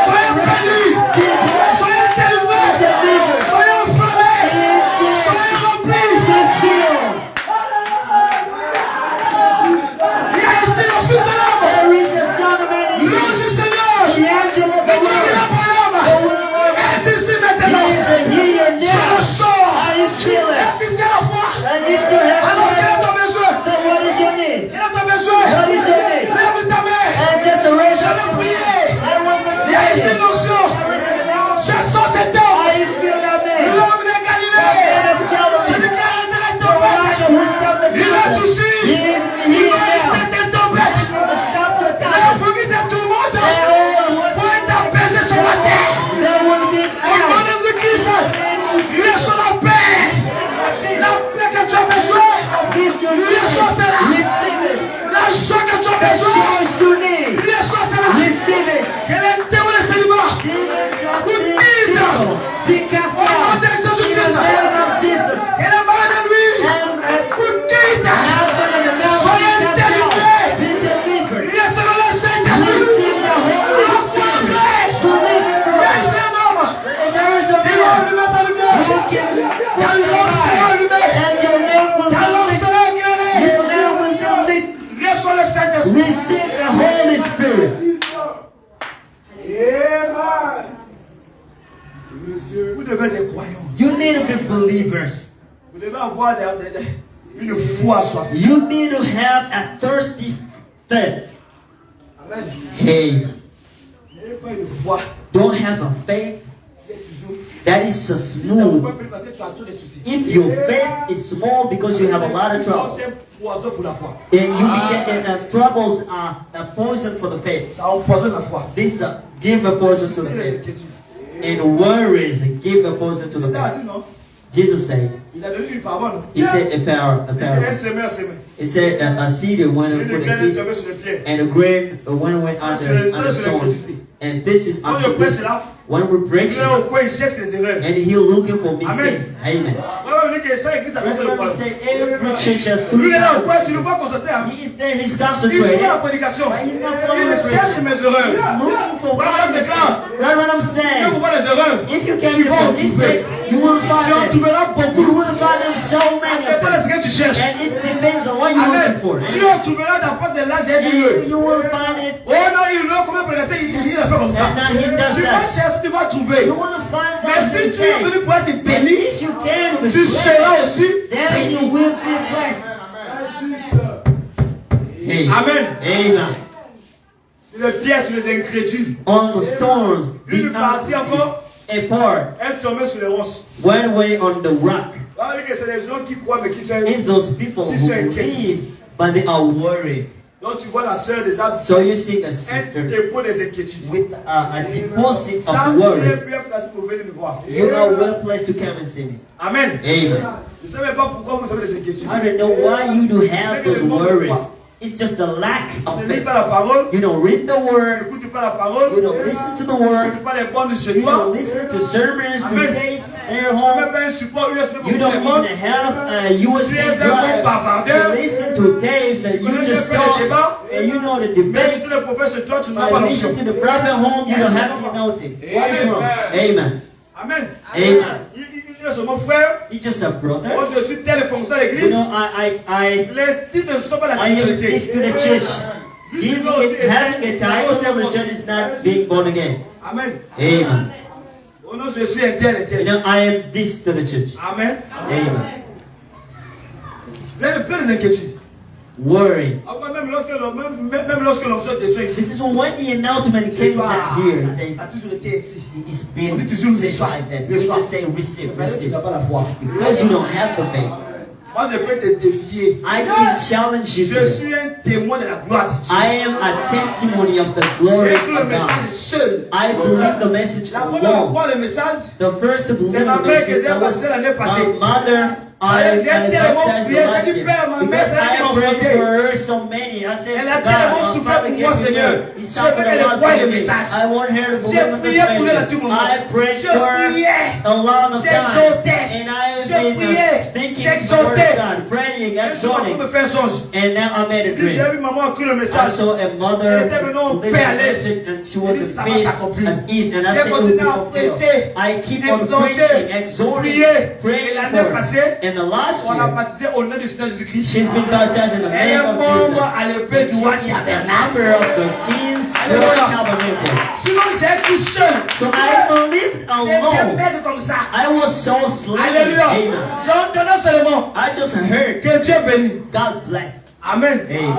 Soyez bénis. Soyez délivrés. Soyez enflammés. Soyez remplis. Be filled. Il y a ici le Fils de l'homme. There is the Son of Man in you. L'ange du Seigneur. The angel of the Le Dieu de Lord. l'Abraham. Est ici He maintenant. is here Je le now. sors. How you feel it? Est-ce que c'est la foi? And if you have Alors quel est faith, ton besoin? so what is your need? Quel est ton besoin? What is your need? Lève ta main. And just raise Je up vais your prier. hand. I want to Il y a ici pray. une onction. There is an announcement. Je sens cet homme. How you feel that man? L'homme de The man Galilée. of Galilee. Celui qui a arrêté The ton one maître. who stopped the Il a tout temple. su. He is Il here va now. arrêter ton maître. Stop the Il a time. fouillé tes tourmentes. And all Pour être apaisé sur la terre. there will be Au nom out. de Jésus-Christ. Reçois la paix. La paix que tu as besoin. This you Reçois cela. receive it. La joie que tu as The besoin. choice you need. Reçois cela. Receive it. Que les démons de célibat. Demons of this single be cast out in the name of Jesus. Que les malades de lui. And Vous quitte. husband and the now Soyez be cast délivrés. out. Be delivered. Recevez le Saint-Esprit. Receive the Holy Spirit. Believe it, Il y a brother. ici un homme. And there is a Il va man allumer ta lumière. who can Ta lampe sera allumée. and your name will Ta lampe be lit. sera éclairée. Your name will be lit. Reçois le Saint-Esprit. Receive the Holy Spirit. Vous devez être des croyants. You need to be believers. Vous devez avoir une foi assoiffée. You need to have a thirsty faith. Amen. Hey, N'ayez pas une foi don't have a faith qui est toujours. that is so Ne smooth. pouvez plus parce que tu as trop de soucis. If your faith is small because you have a lot of troubles, C'est un poison pour la foi. then you get troubles are a poison for the faith. Ça empoisonne la foi. This give a poison to the C'est les faith, inquiétudes. and worries give a poison to the Il a faith. dit non. Jesus said, Il a donné une parole. He said a Il parable. dit un semeur semé. He said a seed went and Une put a graine est seed, tombée sur le pied. and a grain went on the stones. And this is Quand je after prêche this. là, When we preach, il est au coin, il cherche les erreurs. and he looking for mistakes. Amen. Voilà, on dit que chaque église a fait le Remember, problème. say every church has Lui, il est là au three. coin, tu le vois concentré. Hein. He is there. He's Il suit concentrating. la prédication. He's not following Il the cherche preaching. mes erreurs. Looking for Voilà, what mais là, Right what I'm quand vous saying. voyez les erreurs, If you can tu vas en find trouver. mistakes, you will Tu en find them. trouveras You beaucoup. will find them so many C'est of pas them. ce que tu cherches. And it depends on what you're Amen. looking for. Tu en trouveras dans la place de l'âge et du lieu. And you will find it. Oh non, il l'a comment présenté, il a fait comme ça. And now he does Tu vas that. chercher, tu vas trouver. You want to find Mais those si tu es mistakes. venu pour être But béni, if you can be tu seras aussi then you béni. will be blessed. Hey. Amen. Amen. Sur les pierres, sur les incrédules. On the storms, Une partie encore apart, est tombée sur les ronces. went away on the rock. On dit que c'est les gens qui croient mais qui sont. It's those people who believe, but they are worried. Donc tu vois la sœur des âmes, So you see a un sister dépôt des inquiétudes. with a deposit Ça, of tu es worries. bien placé pour venir nous voir. You are well placed to come and see me. Amen. Amen. Je ne sais même pas pourquoi vous avez des inquiétudes. I don't know why you do have those worries. It's just the lack Tu of ne lis faith. pas la parole, You don't read the tu word. n'écoutes pas la parole, You don't listen to the tu word. n'écoutes pas les bandes chez You toi. don't listen to sermons, to Amen. tapes, Tu their n'as home. même pas un support USB pour You tout le don't monde. even have a USB Tu es un bon drive bavardeur. to listen to tapes and you just talk and you know the Même debate. tous les prophètes chez toi, tu n'as pas But l'onction. listen to the prophet home, you don't have the anointing. What is wrong? Amen. Amen. Amen. Il est sur mon frère. He's just a brother. Moi, je suis telle fonction à You l'église. know, I Les titres ne sont pas la am sécurité. this to the church. Giving it, having a title of the church is not being born again. Amen. Amen. Oh non, je suis un tel et You tel. know, I am this to the church. Amen. Amen. Plein d'inquiétudes. Worry. Après, même lorsque l'onction descend ici, This is when the announcement c'est came pas- out here. It says ça a toujours été ainsi. it's On been dit toujours said reçois. like that. You Reçois. just say receive, Parce que tu receive. n'as pas la foi. Because you don't have the faith. Moi, je peux te défier. I can challenge you Je today. suis un témoin de la gloire de Dieu. I am a testimony of the glory Et que le of message God. est seul. I believe the message La première alone. fois, le message, The first to believe c'est ma the mère qui message a that was passé l'année passée. my mother I tellement baptized prié, her last j'ai dit, year Père, ma mère, because c'est elle qui I m'a prayed fondé. for her so many. I said, Elle a God, tellement my souffert Father pour gave moi, me Seigneur. her. He Je suffered veux a qu'elle lot croie for le me. message. I want her to J'ai believe in prié this pour elle à message. tout moment. I prayed Je for her priais. a lot of time. J'exhortais. And I've Je been priais. speaking the word J'exhortais. of God, praying, Un jour, exhorting. me fait un songe. And now I made a J'ai dream. vu maman écrire le I message. saw a mother Elle était maintenant living paix à a l'aise. message and she Elle was dit, at ça va peace, s'accomplir. at ease. And I J'ai said, it will continué be à fulfilled. prêcher, I keep on exhorter, preaching, exhorting, prier. praying Et l'année for her. passée, And the last on a year, baptisé au nom du Seigneur Jésus-Christ. she's been baptized in the Elle est name of membre Jesus. à l'épée du She roi is the tabernacle. member of the King's Sword Alléluia. Tabernacle. Sinon, j'ai tout seul. So I lived J'étais alone. maigre comme ça. I was so sleepy. Alléluia. Amen. J'entendais seulement I just heard, que Dieu bénit. God bless. Amen. Amen.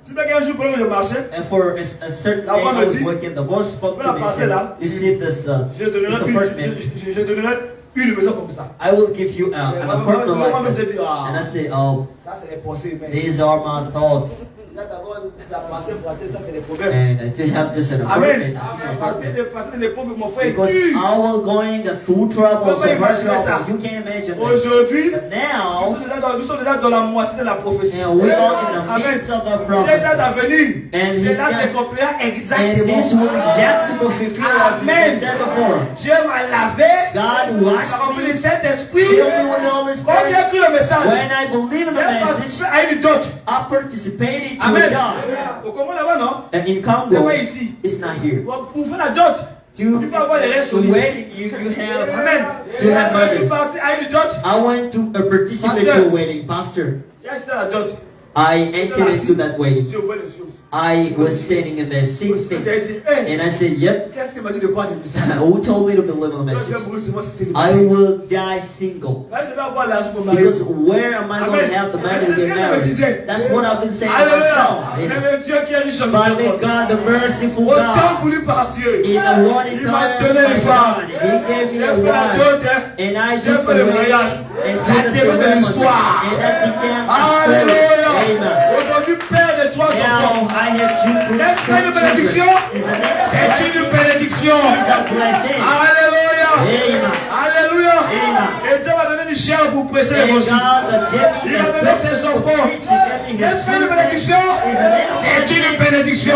Si bien qu'un jour, pendant que je marchais, And for a certain La day voix I me was dit, working, the voice spoke to me and passer said, là. you see this apartment, je donnerai une maison comme ça. I will give you an apartment like this. Ah. And I said, oh, Ça, c'est les pensées humaines. these are my thoughts. Là, d'abord, la pensée pour atteindre ça, c'est les problèmes. And to have this an Amen. apartment, it's an Parce que apartment. les pensées des pauvres, mon frère, Because dur. I was going through troubles, so Comment much imaginer ça? trouble. You can't imagine that. Aujourd'hui, But now, nous sommes déjà dans la moitié de la prophétie. and we are in the Amen. midst of the Déjà prophecy. d'avenir. And C'est he's là, got- c'est complètement And exactement. this will exactly be fulfilled as Amen. he said before. Dieu m'a lavé. God washed m'a rempli me, de Saint-Esprit. filled me with the Holy Quand j'ai Spirit. écrit le message, When I believe in the j'ai message, participé à une dot. I participated to Amen. a job. Au Congo là-bas, non? And in C'est Congo, pas ici. it's not here. Pour faire la dot, To, tu peux avoir des restes to solides. wedding, you have Amen. to have Je suis money. parti à une dot. I went to participate to a wedding, pastor. J'ai assisté à la dot. I entered into that wedding. J'ai ouvert les choses. I was standing in there seeing J'ai things. dit, hey, And I said, yep. qu'est-ce qu'il m'a dit de quoi de ça? Who told me to believe in the Je vais message? brûler, c'est moi, c'est I will die single. Là, je vais avoir l'argent pour marier. Because where am I going to have the money to get married? That's what I've been saying to myself. Alléluia. Amen. Mais Dieu qui est riche en But miséricorde. then God, the merciful Autant God, voulu par Dieu. in the warning Il m'a time, donné les femmes. He gave me J'ai a fait la wife. dot, hein. And I J'ai did fait the le wedding. mariage. And Ça so the devient de ceremony. l'histoire. And that became a story. Alléluia. Amen. Aujourd'hui, père de trois enfants. Now I have two N'est-ce pas une bénédiction? Is a C'est une blessing. bénédiction. Is a blessing. Alléluia. Amen. Alléluia. Amen. Et Dieu m'a donné du chien pour prêcher And l'évangile. God that gave me Il m'a the donné ses enfants. N'est-ce pas une bénédiction? C'est une bénédiction.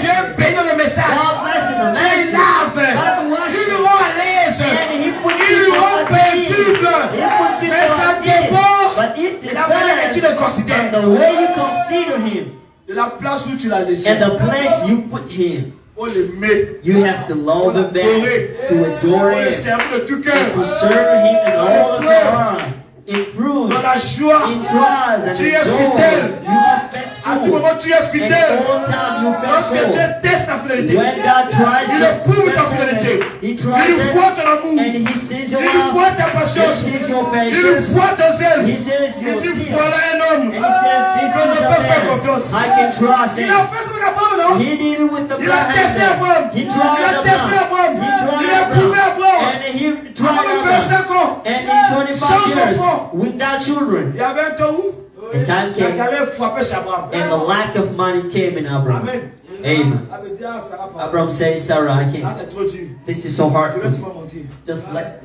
Dieu bénit le message. God bless the Il message. lave. God wash Ils it. rend à l'aise. And He put Ils people rend at paisible. ease. He put people Mais ça at ease. dépend But it de la manière que tu le depends considères. on the way you consider Him De la place où tu l'as laissé. and the place you put Him. Faut l'aimer. You have to love Him back, to adore Faut le Him, servir de tout cœur. and to serve Him in all of your heart. It proves Dans la joie. in trials and Tu in es joy. fidèle. You are À tout faithful. moment, tu es And fidèle. all time you Lorsque Dieu faithful. teste ta fidélité, When God tries il your éprouve ta faithfulness, fidélité. He Il tries voit it, ton amour. and He sees your Il voit love. ta patience. He sees your Il patience. voit ton zèle. He says Il your dit zeal. voilà un homme. And He said, this Je is peux a faire man confiance. I can trust Il him. a fait ce avec Abraham, non? He did it with the Il a testé Abraham. He Il tried a testé Abraham. Abraham. He tried Il a prouvé Abraham. Abraham. And he tried Abraham Abraham. 25 ans. And in 25 Sans years, enfants. without children, Il y avait un temps où the time la came galère frappait chez Abraham. and the lack of money came in Abraham. Amen. Amen. Ah, mais dis, ah, Sarah, pardon. Abraham says, Sarah, I Ah, can't. c'est trop dur. This is so hard Je for vais me. sûrement mentir. Just let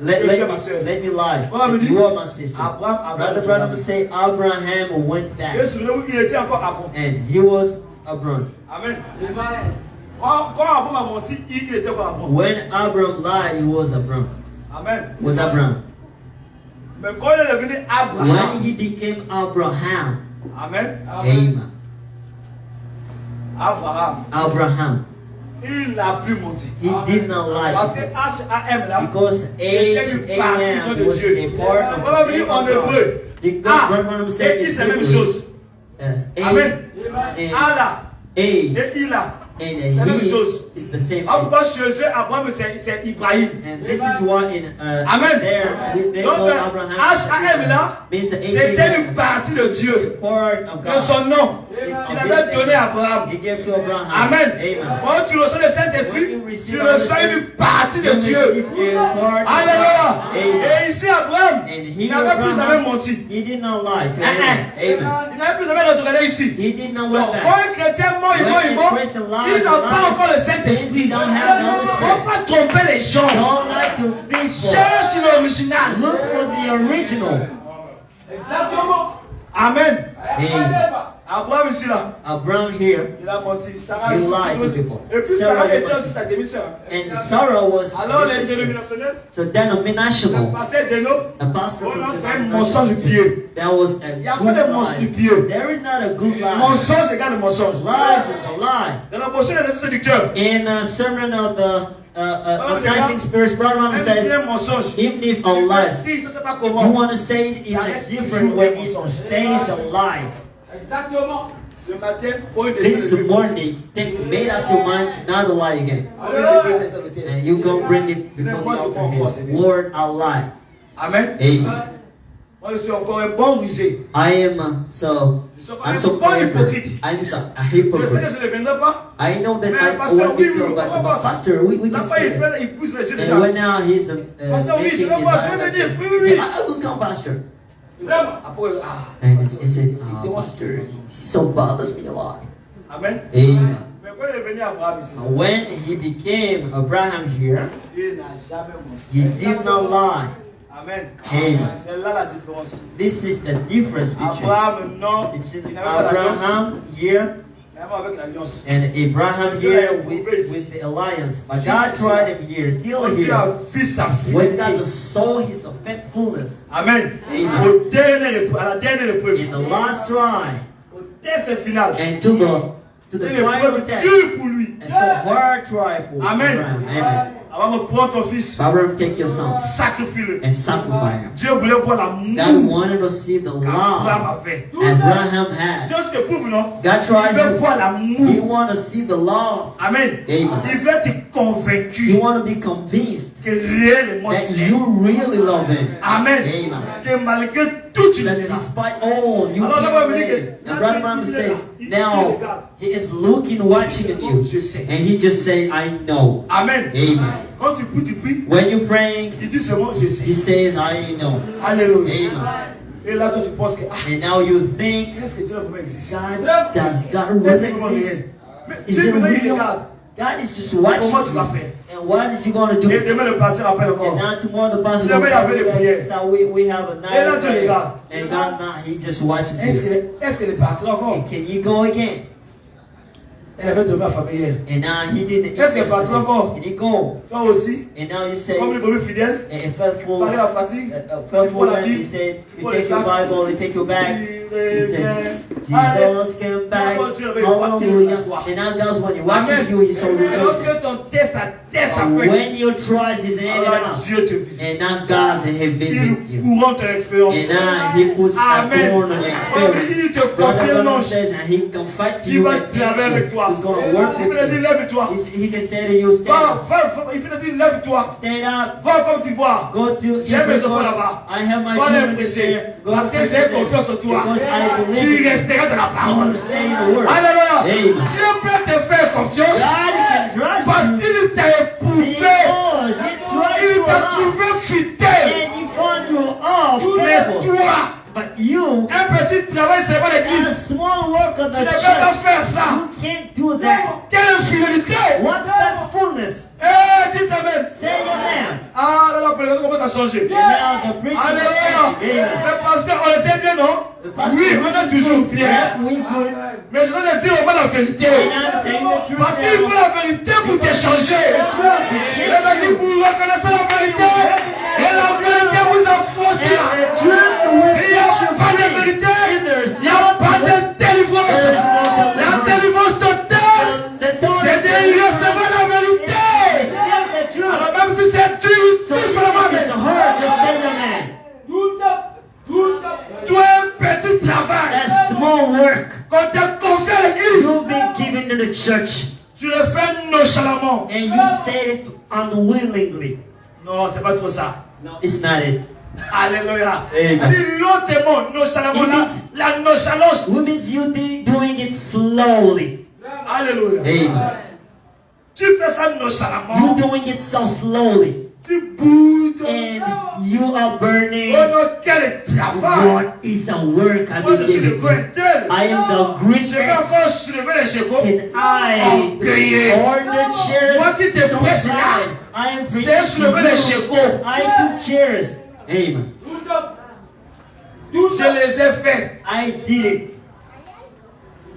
me lie. Abraham dit, You are my sister. Abraham, Brother Branham say Abraham went back. Et souvenez-vous, il était encore Abraham. And he was Abraham. Amen. Quand Abraham a menti, il était encore Abraham. When Abraham lied, he was Abraham. Amen. Was Abraham. Mais quand il est devenu Abraham, When he became Abraham. Amen. Amen. Abraham, Abraham. il n'a plus menti. He did not Parce que lie. H-A-M là, Because H-A-M was a part of on va the venir name en of God. hébreu. Because Ah, Branham said et in I, c'est la même Hebrews, chose. Amen. and Allah A et il a. and C'est la même he chose. is the same thing. Pourquoi chez Abraham c'est Ibrahim. And this is why in Amen. they Donc call Abraham H-A-M là, means the c'était une partie de Dieu. part of De God. son nom. It's Il of avait his donné à name. Abraham. He gave to Abraham. Amen. Amen. Quand tu reçois le Saint-Esprit, When you receive tu the Holy reçois Spirit, une partie de You Dieu. receive a part of Alléluia. God. Amen. Et ici, Abraham, And il he n'avait plus jamais Abraham, menti. he did not lie to Uh-uh. anyone. Amen. Il n'avait plus jamais retourné ici. He did not Donc, went quand back. un chrétien ment, il When ment, a il ment, Christian lies, il n'a he pas lies. encore le He Saint-Esprit. don't have the Holy Il ne Spirit. faut pas tromper les gens. Don't lie to people. Cherche l'original. Look for the original. Exactement. Amen. Amen. Abraham ici là. Abraham here, Il a menti. Sarah he lied to people. Et puis Sarah Sarah était was- aussi sa demi-sœur. and Sarah was Alors his les sister. dénominationnels, So le denominational, pasteur Deno, a pastor oh from non, the c'est un mensonge denomination, pieux. that was a Il n'y a pas good de mensonge du lie. pieux. There is not a good lie. Mensonge égale mensonge. Lies is a lie. Dans la brochure des séducteurs, In a sermon of the enticing spirits, Brother Ram même si c'est says, un mensonge, even if a lie, si ça c'est pas you comment. want to say it in Ça a reste different toujours way, un it mensonge. stays a lie. Exactement. Ce matin, pour une This morning, made up your mind to not lie again. And you go bring it before the altar here. Lord, I'll lie. Amen. Amen. Moi, je suis encore un bon rusé. I am I'm so clever. I'm so a Je sais que hypocrite. je ne le vendrai pas. I know that Mais I pasteur, won't oui, be oui, killed, but on va voir ça. pastor, we La can fois, il say. fait, il pousse les yeux And when déjà. now he's Pastor, oui, making je his vais voir, je eye vais like venir. this. Oui, He oui, said, oui. I will come, pastor. Vraiment. Après, ah. And he said, oh, pastor, he so bothers me a lot. Amen. Amen. Mais quand il est venu à Abraham ici, When he became Abraham here, il n'a jamais he menti. did not lie. Amen. Amen. C'est là la différence. This is the difference between Abraham, non. it's Il n'avait pas l'alliance. Abraham here Même avec l'alliance. and Abraham here with the alliance. But God tried him here, till Quand Dieu a here, vu sa when God fidélité. saw his faithfulness. Amen. Amen. Au dernier épreuve, à la dernière épreuve. In the last try Au test final. and to the Une final épreuve test. dure pour lui. And so hard try for Amen. Abraham. Amen. Abraham, prends ton fils. Abraham, take your son Sacrifie-le. and sacrifice him. Dieu voulait voir God l'amour wanted to see the qu'Abraham love avait. Abraham had. Dieu se prouve, non? God tries Il veut voir you. l'amour. You want to see the love. Amen. Amen. Il veut être convaincu You want to be convinced que réellement that tu l'aimes. you really love him. Amen. Amen. Que malgré tout, tu That l'aimes. despite all you Alors, là-bas, il me dit can que- and Brother Ram said, il now regarde. he is looking, watching at you. Je sais. And he just say, I know. Amen. Amen. Quand tu pries, tu pries. When you're praying, Il dit seulement, je he sais. says, I know. Alléluia. Amen. Et là, toi, tu penses que, ah, And now you think, est-ce que Dieu va vraiment exister? does God Est-ce really que comment exist? réel? Mais Is Dieu it maintenant, il real? regarde. God is just Comment watching tu vas you. faire? And what is he going to do? Et demain, le pasteur appelle encore. And now tomorrow the pastor Demain, il y avait des will prières. so we have a Et night là, of Dieu prayer. regarde. And God now, he just watches Est-ce you. qu'elle est partie encore? And can you go again? Elle avait demeuré familière. And now he didn't. Est-ce qu'elle est partie encore? He didn't go. Toi aussi, And now you say, comme les brebis fidèles, and faithful, malgré la fatigue, faithful la man, he Bible, said, tu you prends le take your sac, Bible, you take your bag. il He said, revient. Jesus came back. Quand Dieu avait Hallelujah. battu la And now God's when he watches Amen. you, he's so Et rejoicing. lorsque ton test a fait, When your trust is ended alors out, Dieu te visite. and now God he visit Il you. courant ton expérience. And now he puts a Amen. thorn on your experience. Il te God confie un the Lord ange. says, and he can fight to Il you va and travailler avec toi. he's going to work Il peut te with dire, you. lève-toi. He can say to you, stand Va, up. va, il peut te dire, lève-toi. Stand up. Va en Côte d'Ivoire. Go to J'ai mes enfants because là-bas. I have my Va children les prêcher. there. Go Parce que preach j'ai them. confiance en toi. Because I Tu believe in resteras dans la I parole. want to stay in the word. Alléluia. Amen. Dieu peut te faire confiance God can trust parce you qu'il t'a éprouvé. because he tried Il you t'a a lot. trouvé fidèle. And he found you off Mais faithful. toi, But you, un petit travail, c'est pas a l'église. small work of Tu the ne peux pas church, faire ça. you can't do that. Quelle fidélité. What faithfulness? Eh, dis amen. Say amen. Ah, là, la prédication commence à changer. And now the preaching is Alléluia. changing. Amen. Mais parce qu'on était bien, non? The pastor Oui, on est toujours bien. Yeah, we could. Mais je dois te dire au moins la vérité. And I'm saying the truth Parce qu'il faut now. la vérité pour te changer. The truth to Les change amis, you. vous reconnaissez la vérité. Et la vérité vous affranchira. And the truth will S'il n'y a set you pas de free. vérité, If there's il n'y a pas de délivrance. There is no La deliverance. délivrance totale, The door c'est de recevoir la vérité. Say the truth. Alors même si c'est dur, So tout if seulement it's hard, just say amen. Tout à fait. toi un petit travail. That small work Quand tu as confié à l'église, you've been given to the church tu le fais nonchalamment. and you said it unwillingly. Non, c'est pas trop ça. No, it's not it. Alléluia. Amen. C'est-à-dire l'autre mot, nonchalamment, It means- la nonchalance. It means you doing it slowly. Alléluia. Amen. Tu fais ça You nonchalamment. doing it so slowly. Tu boudes. And you are burning. Oh non, quel travail. What is a work I've Moi, been je suis le given to? tel. I am the Je vais encore greatest. soulever les chevaux. And I Orgueilleux. order chairs. Moi qui te So prêche là, proud. I am j'ai soulevé les preaching to you. chevaux. I took chairs. Amen. Tout à fait. Tout Je les ai faits. I did it.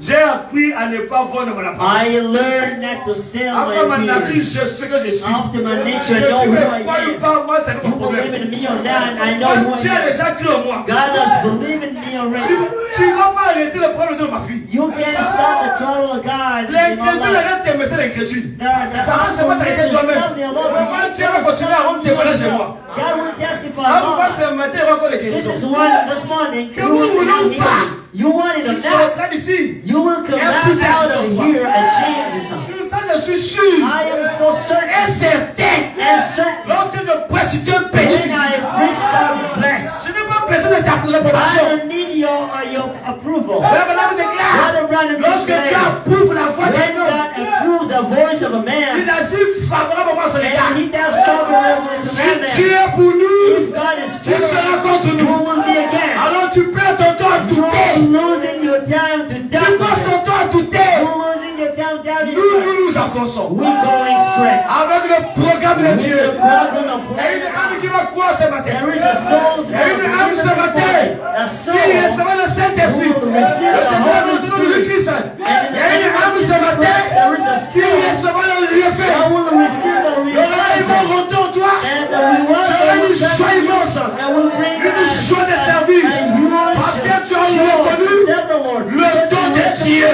J'ai appris à ne pas vendre mon apparence. I learned not to sell Après ma my nature, business. je sais que je suis. After my nature, Je I know who ne I crois am. pas, moi, c'est You mon believe problème. in me or not, I know who Quand Dieu I a am. déjà cru en moi, God does believe in me already. tu ne vas pas arrêter le problème de ma vie. You can't stop the trouble of God in my L'incrédule life. arrête de me faire l'incrédule. The Ça va seulement t'arrêter toi-même. unbelief Vraiment, Dieu va continuer à rendre témoignage de moi. God will testify Ah, pourquoi about it. ce matin, il va encore les This is guérisons? this morning. Que You vous will voulez ou not pas, hear. You want it or tu not. sortiras d'ici. You will come Et back plus ça, out of je ne here and change something. Sur ça, je suis sûr. I am so Et certain certain. and certain. Lorsque je prêche, Dieu bénit. When I preach, God bless. Je n'ai pas besoin de ta I approbation. don't need your approval. Frère Branham déclare, Brother Branham lorsque Dieu declares, approuve la voix when d'un homme, God approves the voice of a il man, agit favorablement sur les and gars. he does favorably to Si that Dieu man. est pour nous, If God is qui for sera us, contre who nous? will be against? Alors tu perds ton temps à You are douter. losing your time to Tu doubt. passes ton temps à douter. You're losing your time doubting. Nous avançons. We're going straight. Avec le programme de With Dieu. the program of Et une âme qui va croire ce matin. there is a soul's Et une âme ce matin. a Qui soul recevra le Saint-Esprit. who will receive the Holy Le nom de Spirit. Christ. And in Il the y a une name âme of ce Jesus matin. Christ, there is a Qui soul recevra le refait. that will receive the Il y aura un bon revival. retour, toi. And the reward Tu auras that une will come joie to you immense. and will bring Une joie de servir. Parce que tu as reconnu le don de Dieu.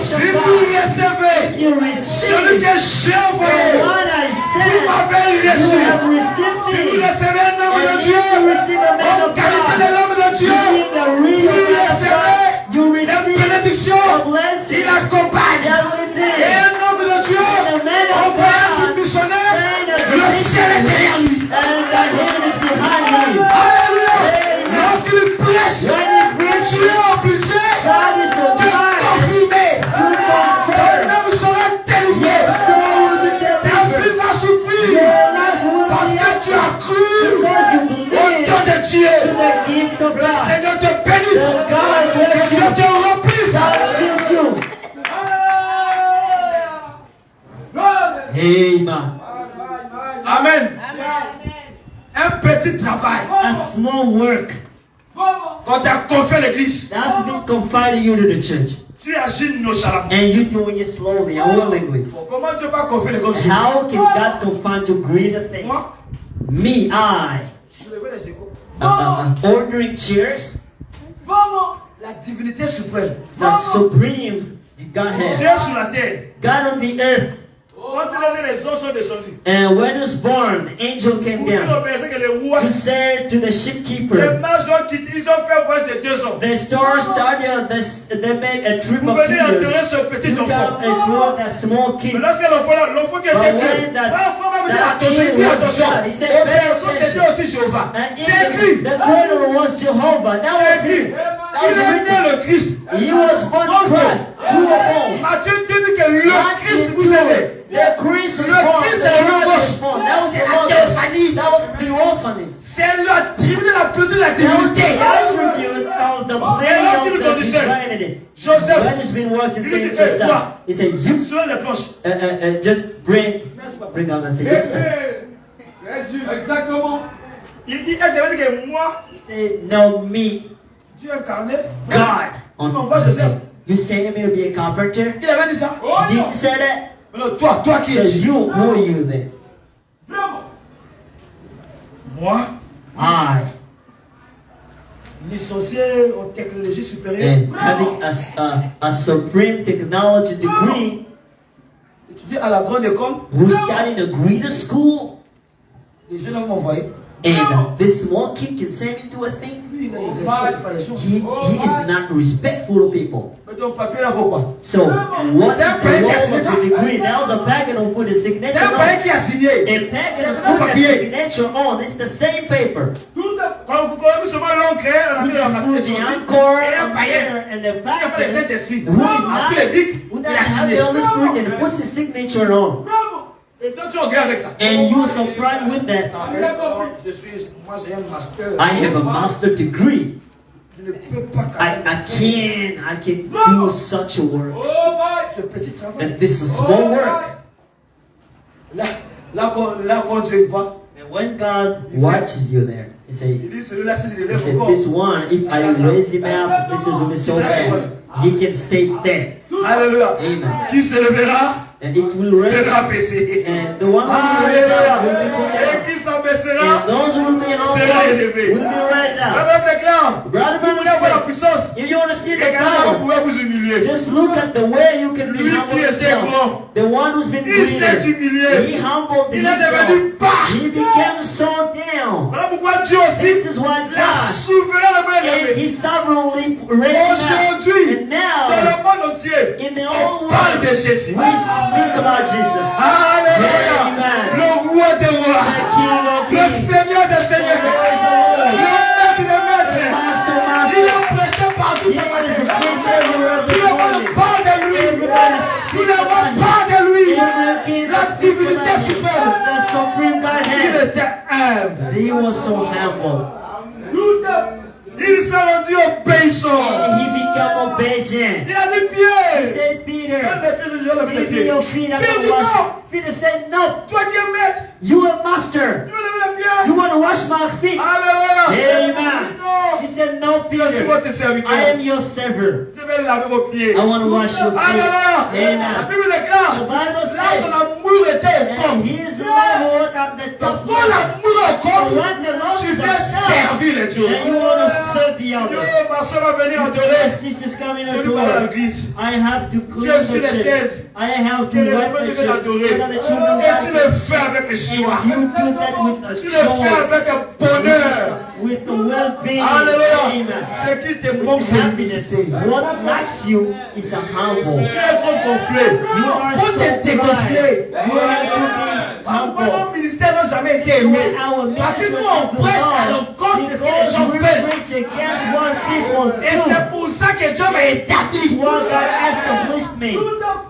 Si vous recevez You celui receive que j'ai the envoyé, one I vous sent. m'avez You reçu. have received Si vous me. recevez un homme de And Dieu, if you receive a man en of qualité de God, l'homme de Dieu, being a real vous man of recevez God, you les receive bénédictions. a blessing Il accompagne. that with Et it. un homme de Dieu, The man en of voyage God missionnaire, signed as a le ciel est derrière lui. and that heaven is behind him. Alléluia. Amen. Lorsqu'il prêche, When he preaches, Dieu est obligé God is de obliged confirmer. to Ton confirm. âme sera délivrée. Your soul will be Ta vie delivered. va souffrir. Your life will Parce be que tu as cru because you au believe don de to Dieu. the gift of Le God. Seigneur te bénisse. The God Que bless Dieu you. te remplisse. God fills you. Amen. Amen. Un petit travail. A small work Quand tu as confié à l'église, that's been confided you to the church, tu agis nonchalamment. and you're doing it slowly and willingly. Bon, comment Dieu va confier les choses? How can God confine to greater things? Moi, Me, I, soulever les égaux. ordering chairs, La divinité suprême. the supreme Godhead, Dieu sur la terre. God on the earth. Quand il est né, les eaux sont descendues. And when he was born, the angel came Pour dire down au berger que les rois, to say to the les shipkeeper, mages ont quitté, ils ont fait un voyage de 2 ans. the store started, they made a trip Vous of 2 venez enterrer years ce petit to enfant. come and grow that small kid. Mais lorsque l'enfant qui But était tué, when l'enfant va me dire that attention, il dit kid was attention. shot, he said, Au pay berceau, c'était attention. aussi Jéhovah. And C'est in écrit. the cradle was Jehovah. That was C'est écrit. him. That Il was est né written. le Christ. He was born Christ. True or false? Matthieu dit que le Christ vous aimez. The Christ was Le born. Christ The est le Christ Logos. was born. That was C'est the la Logos. théophanie. That was the orphanage. C'est la divinité, la plus de la That was divinité. the attribute of the play of the divinity. Joseph, When he's been working, il saying dit, Joseph, toi, he said, you sur les planches. just bring out and say, yep, sir. Exactement. Il dit, est-ce que ça veut dire que moi, He said, no, me, Dieu incarné, God. on envoie Joseph. You sending me to be a carpenter? Il avait dit ça. Oh Did non. you say that? Mais non, toi qui He es says, you, who are you then? Vraiment. moi, I. licencié en technologie supérieure, And having a supreme technology degree, étudié à la grande école, who studied in a greater school, les jeunes vont m'envoyer. and this small kid can send me to a thing. Lui, il ne respecte pas les gens. He is not respectful to people. Mais ton papier là vaut quoi? So, what is the role of the degree? That was a pagan who put a signature C'est un païen on. qui a signé. A pagan who put a signature on. It's the same paper. Tout à fait. Quand vous connaissez seulement l'encre, on a We mis la just masse put the dessus. encore Et un on païen. there, and the Il n'y a pas le pagan Saint-Esprit. who is Après les not, bics, who il doesn't a have signé. the Holy Spirit and puts his signature on. Vraiment. Et toi, tu regardes avec ça. And you are so proud with that. Moi, j'ai un master. I have a master degree. Je ne peux pas I can do such a work. Oh my. ce petit travail. And this is small work. Là, quand Dieu voit, And when God watches you there, He said, Il dit celui-là, si je le lève said, encore. this one, if I raise him up, this is going to be so bad. He can stay there. Alléluia. Amen. Qui se lèvera And it will raise sera up. baissé. And the one who will raise up will be Alléluia. put Et down. qui s'abaissera And those who will be humble will be raised La up. Bible déclare, Brother vous voulez voir la Branham puissance, said, if you want to see the regardez comment vous power, pouvez vous humilier. just look at the way you can be Lui humble qui était yourself. grand, The one who's been il s'est greater, he humilié. humbled Il est devenu himself. bas. He became so down. Voilà pourquoi Dieu aussi This is why l'a God, souverainement and élevé. He sovereignly raised him up. Aujourd'hui, And dans now, le monde entier, in the on whole parle world, de Jésus. we speak about Jesus. Alléluia. Amen. Le roi des rois. The King of Le Kings. Seigneur des seigneurs. Le maître des maîtres. Master, Il Master. a prêché partout He ce is matin. a prince everywhere Tout this le monde morning. parle de lui. Everybody Tout speaks le monde about him. parle de lui. Every king La speaks divinité about him. suprême. The supreme Il Godhead. était humble. He was so humble. Tout à fait. Il s'est rendu obéissant. And he became obedient. Il a dit He Pierre. said, Peter, Quand les pieds de Dieu lèvent les give me pieds. your feet, I'm Peter going dit to wash non. you. Peter said, no, Toi qui es maître. you a master. Tu veux lever les pieds. You want to wash my feet? Alléluia. Amen. Non. He said, no, Je suis Peter. votre serviteur. I am your servant. Je vais laver vos pieds. I want to wash your feet. Alléluia. La Amen. Bible The déclare. Bible Là, son says, amour était au and comble. his level at the top. Quand l'amour est au So comble, when the Lord tu is veux upset, servir les dieux. and you want to serve the others. Yo, ma soeur va venir You see adorer. my sisters coming Je to lui parle à Lord. l'église. I have to clean Je suis the les church. chaises. I have to Que les wipe enfants the viennent church adorer. so that the children Et tu le can fais avec and joie. you do that with a Tu le fais joy, avec un bonheur. with the well-being. Alléluia. Amen. Ce qui te manque, With c'est happiness. l'humilité. What lacks you is a humble. Tu es trop gonflé. You are Faut so te dégonfler. pride. You have to be Pourquoi humble. nos ministères n'ont jamais été So aimés? our Parce que ministry nous, on will prêche à go l'encontre de ce que les because gens we veulent. preach against what people Et do. c'est pour ça que Dieu m'a établi. What God established me. Tout à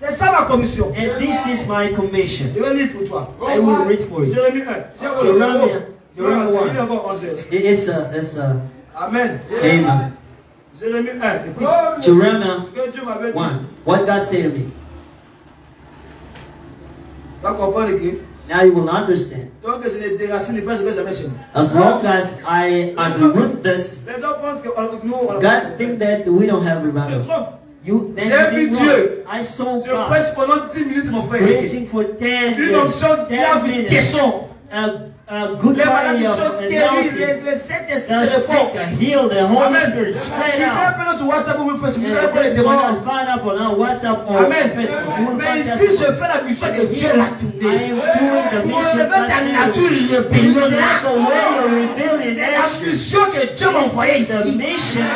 C'est ça ma commission. And this is my commission. Je vais lire pour toi. I will read for you. Jérémie 1. Jérémie 1. encore 11 heures. It's Amen. Amen. Jérémie 1. Écoute. fait. Jeremiah Que Dieu m'avait dit. 1. What God said to me. Tu vas comprendre que Now you will understand. tant que je ne déracine pas, je ne vais jamais chez nous. As long as I unroot this, Les gens pensent que nous, on God think that we don't have te revival. trompe. You J'ai then vu you think Dieu. wrong. I saw Je God prêche pendant 10 minutes, mon frère. preaching for 10 Une minutes. onction qui a 10 vu minutes. caisson. A good Les body maladies of sont guéries, anointing. les Saint-Esprit The se sick répond. are healed, the Holy Amen. Spirit Si spread tu out. appelles notre WhatsApp ou Facebook, vous allez pour les Just témoignages. find up on our WhatsApp or Amen. Facebook. You will Mais find ici, je that. fais la mission que Dieu Here, l'a I tournée. am doing the Pour mission. relever ta nature You rébellion là. take away your rebellion C'est la nature. mission que Dieu m'a envoyée This is the ici. mission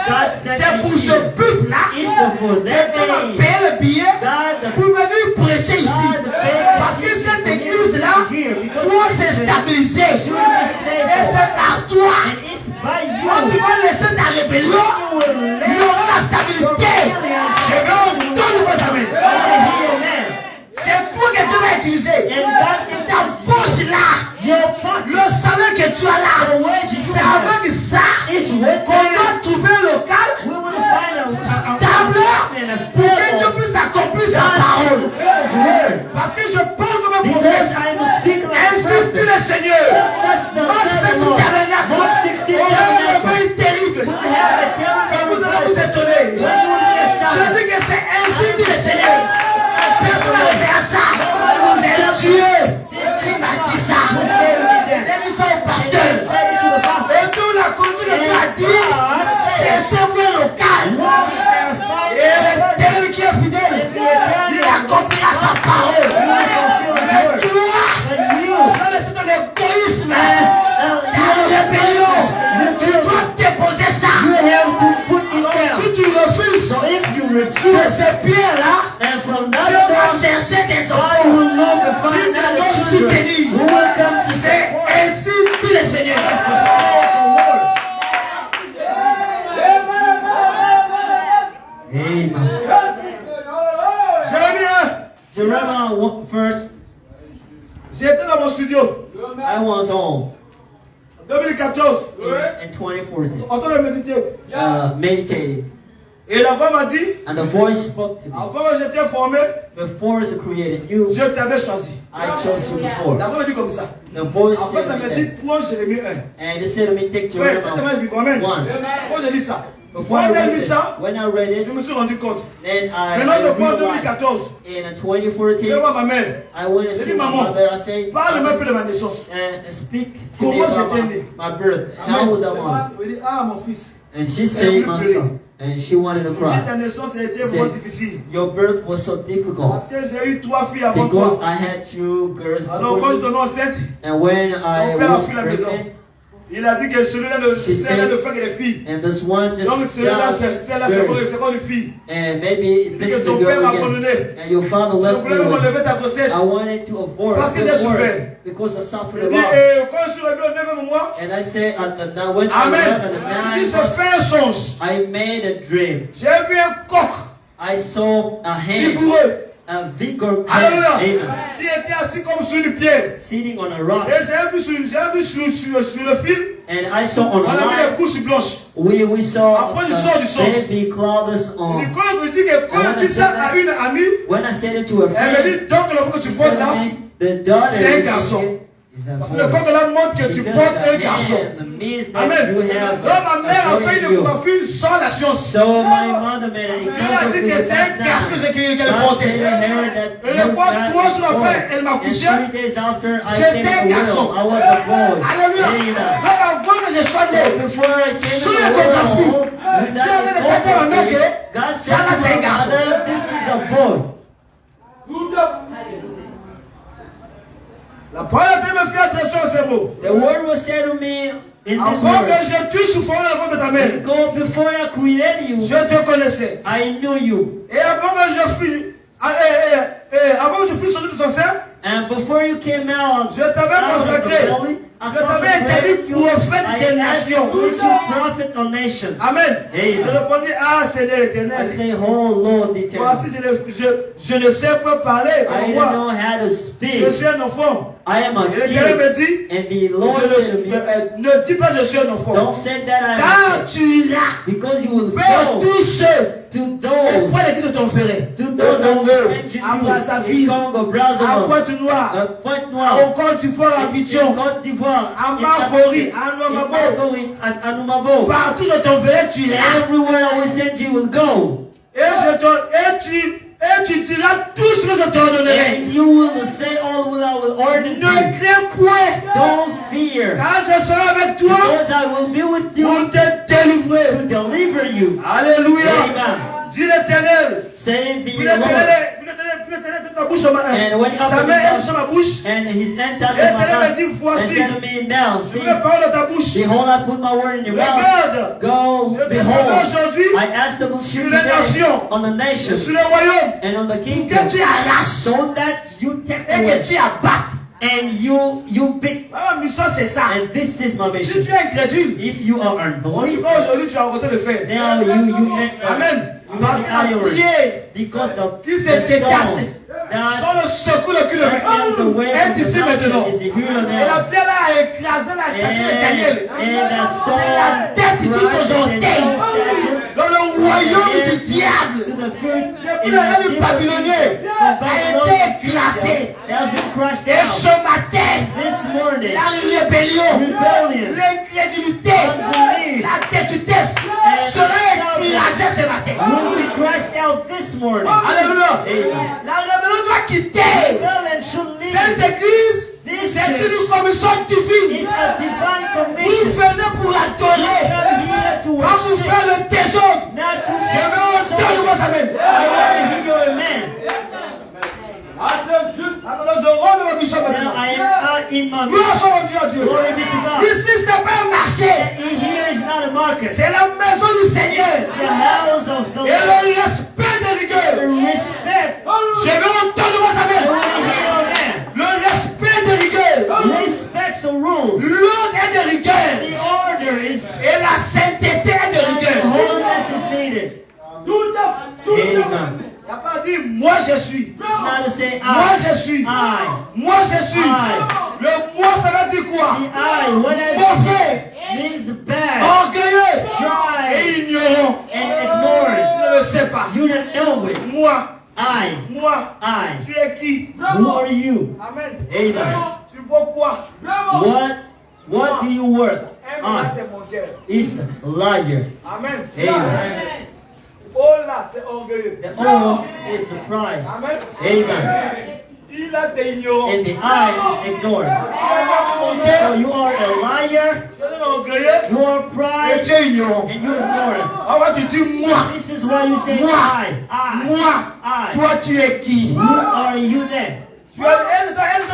God sent C'est me pour ce here. but-là It's for que that Dieu m'a day. payé le billet God, the pour venir prêcher ici. God paid Parce que the cette ticket église-là here because doit se it's stabiliser. should be Et stable. c'est par toi. And it's by Quand tu you. vas laisser ta rébellion, You will il y aura la stabilité. Je veux entendre vos amens. Amen. C'est toi que Dieu va utiliser. And God can Ta poche là, your pocket. le salaire que tu as là, The wages you c'est have. avec ça It's qu'on with doit trouver un local We will find a stable and a pour que Dieu stable. puisse accomplir sa parole. His word. Parce que je parle comme un Because prophète. I am speaking like Ainsi dit prophet. le Seigneur. That's the Marc said 16 the Lord. tabernacle. Mark 16 On a un tabernacle. réveil terrible. We have a Quand vous allez vous terrible étonner. When you will be Je established. dis que c'est ainsi dit le Seigneur. Personne n'a fait à ça. C'est Dieu qui m'a dit ça. J'ai dit ça au pasteur. Et tout la conduite que tu as dit, cherchez-vous un local. Et l'Éternel qui est fidèle, il accomplira sa parole. Mais toi, tu vas laisser ton égoïsme, ta rébellion. Tu dois déposer ça. Si tu refuses de ces pierres-là, And from Dieu that va time, chercher des God enfants. will know the find Il out va the nous children soutenir. who will come to C'est support ainsi dit le Seigneur. Amen. Jérémie 1. Jeremiah first, J'étais dans mon studio I was home en 2014 in 2014, en train de méditer. meditating. Et la voix m'a dit, And the voice spoke to me. avant que j'étais formé, Before I created you, je t'avais choisi. I chose you before. La voix m'a dit comme ça. The voice Après, ça said m'a to dit, me, prends Jérémie 1. and it said to me, take Ouais, c'était ma vie. Amen. Jeremiah 1. Quand j'ai lu ça, Before I quand j'ai read lu it, ça, when I read je it, me suis rendu compte. then I Maintenant, je prends realized 2014. in Je 2014, vais voir ma mère. I went to J'ai see dit, my maman, mother. I said, parle-moi un peu de ma naissance. and speak to me Comment about j'étais né? my birth. Amen. How was I born? Je me dis, ah, mon fils. And she said, my son. And she wanted to Ta cry. naissance a été She vraiment said, difficile. your birth was so difficult Parce que j'ai eu 3 filles avant because toi. I had 2 girls Alors, quand before je you. tombais enceinte, And when I Mon père a was pris la maison. pregnant, il a dit que celui-là ne She celle-là said- ne fait que des filles. and this one just Donc, celle-là, got celle-là, c'est girls. c'est pas une fille. And maybe Il dit this que is a ton père girl m'a again. abandonné. And your father Je left me voulais même with. enlever ta grossesse. I wanted to avoid Parce qu'il a souffert. because I suffered Il a dit, lot. et quand je suis revenu au 9e mois, And I said, now when I Amen. arrived at the Il dit, 9th j'ai month, fait un songe. I made a dream. J'ai vu un coq I saw a hen, vigoureux a vigor hen, Alléluia. amen, qui était assis comme sur une pierre. sitting on a rock. Et j'ai vu sur le film, And I saw on on a a vu line, des couches blanches. we saw Après, il sort du songe. baby clouds Et on. quand je dis que quand je dis ça à une amie, When I said it to a elle me friend, dit, donc l'enfant que tu she portes said là, to me, the daughter c'est un is garçon. is a parce que le boy. coq là montre que tu Because portes un the garçon. hand means that Amen. you have Donc ma mère a a fait boy in de you. ma fille sans la science. So my mother made an Elle a dit example que with c'est un garçon that qu'elle God portait. said to her that Et you le quoi, got 3 a jours boy. après, elle m'a And couché. 3 days after I J'étais un came to the garçon. world, I was a boy. Alléluia. Amen. Donc avant que je sois So né, before I came to Sur the l'échographie, world, with Dieu avait déclaré à ma mère that que God ça said là to c'est un my garçon. mother, this is a boy. Tout à La parole de Dieu me fait attention à ces mots. The word was said to me in this Avant que verse. je tue sous forme de la voix de ta mère, Before I created you, je te connaissais. I knew you. Et avant que je fus, avant que tu fusses sorti de son sein, And before you came out, je t'avais out of the consacré. belly, I Je t'avais consecrated établi you. prophète des I nations. established you prophet of nations. Amen. Amen. Je répondis, ah Seigneur I éternel, say, oh Lord, the eternal. voici, je ne sais pas parler I comme don't moi. know how to Je speak. suis un enfant. I am a Et l'Éternel kid. me dit, And the Lord said to me, ne dis pas je suis un enfant. don't say that I am Car a kid. tu iras Because you will vers go tous ceux to auprès those, de qui je t'enverrai. to those I will send you À to. Brazzaville, In Congo, à Brazzaville, Pointe-Noire, Pointe-Noire, au Côte d'Ivoire, à in Abidjan, Côte d'Ivoire, à in Marcory, Abidjan, à in Nouamabo. Marcory, at Anumabo. Partout je t'enverrai, tu iras. Everywhere I will send you will go. Et tu diras tout ce que je t'ordonnerai. And you will say all what I will order to you. Ne crains point, Don't fear. car je serai avec toi Because I will be with you pour te délivrer. to deliver you. Alléluia. Amen. Dis l'Éternel. Say the Puis Lord. l'Éternel toute sa bouche sur ma And when he sa opened main est his sur mouth, ma bouche. and his hand touched Et my l'Éternel me mouth, dit, and voici, said to me, now, je see, mets parole dans ta bouche. behold, I put my word in your mouth. Regarde, Go, je te behold, demande aujourd'hui I establish you sur les today nations, on the nations sur les royaumes, and on the que kingdom, tu arraches so that you take et que away tu abattes. and you beat. Ma mission c'est ça. And this is my Si mission. tu es incrédule, If you are on dit unbelieving, pas aujourd'hui tu as rencontré le fait. now you make Amen. you Parce make que la iron. prière Because qui the s'est détachée stone that sans le secours de cul de comes away est from ici the maintenant. mountain is here and Et la there. pierre là a écrasé la statue de Daniel. And that stone La tête ici crushed aux and orteils. statue Dans le royaume du diable. to the foot Depuis in le règne the du kingdom Babylonien from a Babylon été to écrasé. kingdom that has been crushed Et down. ce matin, This morning, la rébellion, rebellion, l'incrédulité, unbelief, la têtudesse sera écrasée ce matin. will be crushed out this morning. Alléluia. Amen. La rébellion doit quitter Rebellion should cette leave. église. This C'est une church commission divine. is a divine Vous commission. venez pour adorer, Come here to pas pour worship, faire le désordre. not to Je veux entendre make vos amen. I want to hear your amen. c'est juste. Alors je rentre dans ma mission Now maintenant. I am in my Gloire mission. soit rendue à Dieu. Glory be to God. Ici, c'est pas un marché. Here is not a market. C'est la maison du Seigneur. The house of the Et Lord. le respect de rigueur. Respect. Je veux entendre vos I amen. want to hear your amen. Le respect de rigueur. Respect the rules. L'ordre est de rigueur. The order is Et la sainteté est de and rigueur. holiness is needed. Tout à fait. Amen. Il n'a pas dit moi je suis. It's not to say Moi I. je suis. I. Moi je suis. Le moi ça veut dire quoi? The I. What Mauvais, means bad, orgueilleux pride, et ignorant. and ignorance. moi. I. Moi. I. Tu es qui? Who are you? Amen. Amen. Tu vaux quoi? What do you worth? Un I c'est mon cœur. is a liar. Amen. Amen. Oh là, c'est orgueilleux. The O is a pride. Amen. Amen. Il là, c'est ignorant. And the I is ignored. So you are a liar, Tu es un orgueilleux. you are Et pride, tu es ignorant. and you ignore it. Alors tu dis moi. This is why you say Moi. I. Moi. I. Toi, tu es qui? Who are you then? Tu es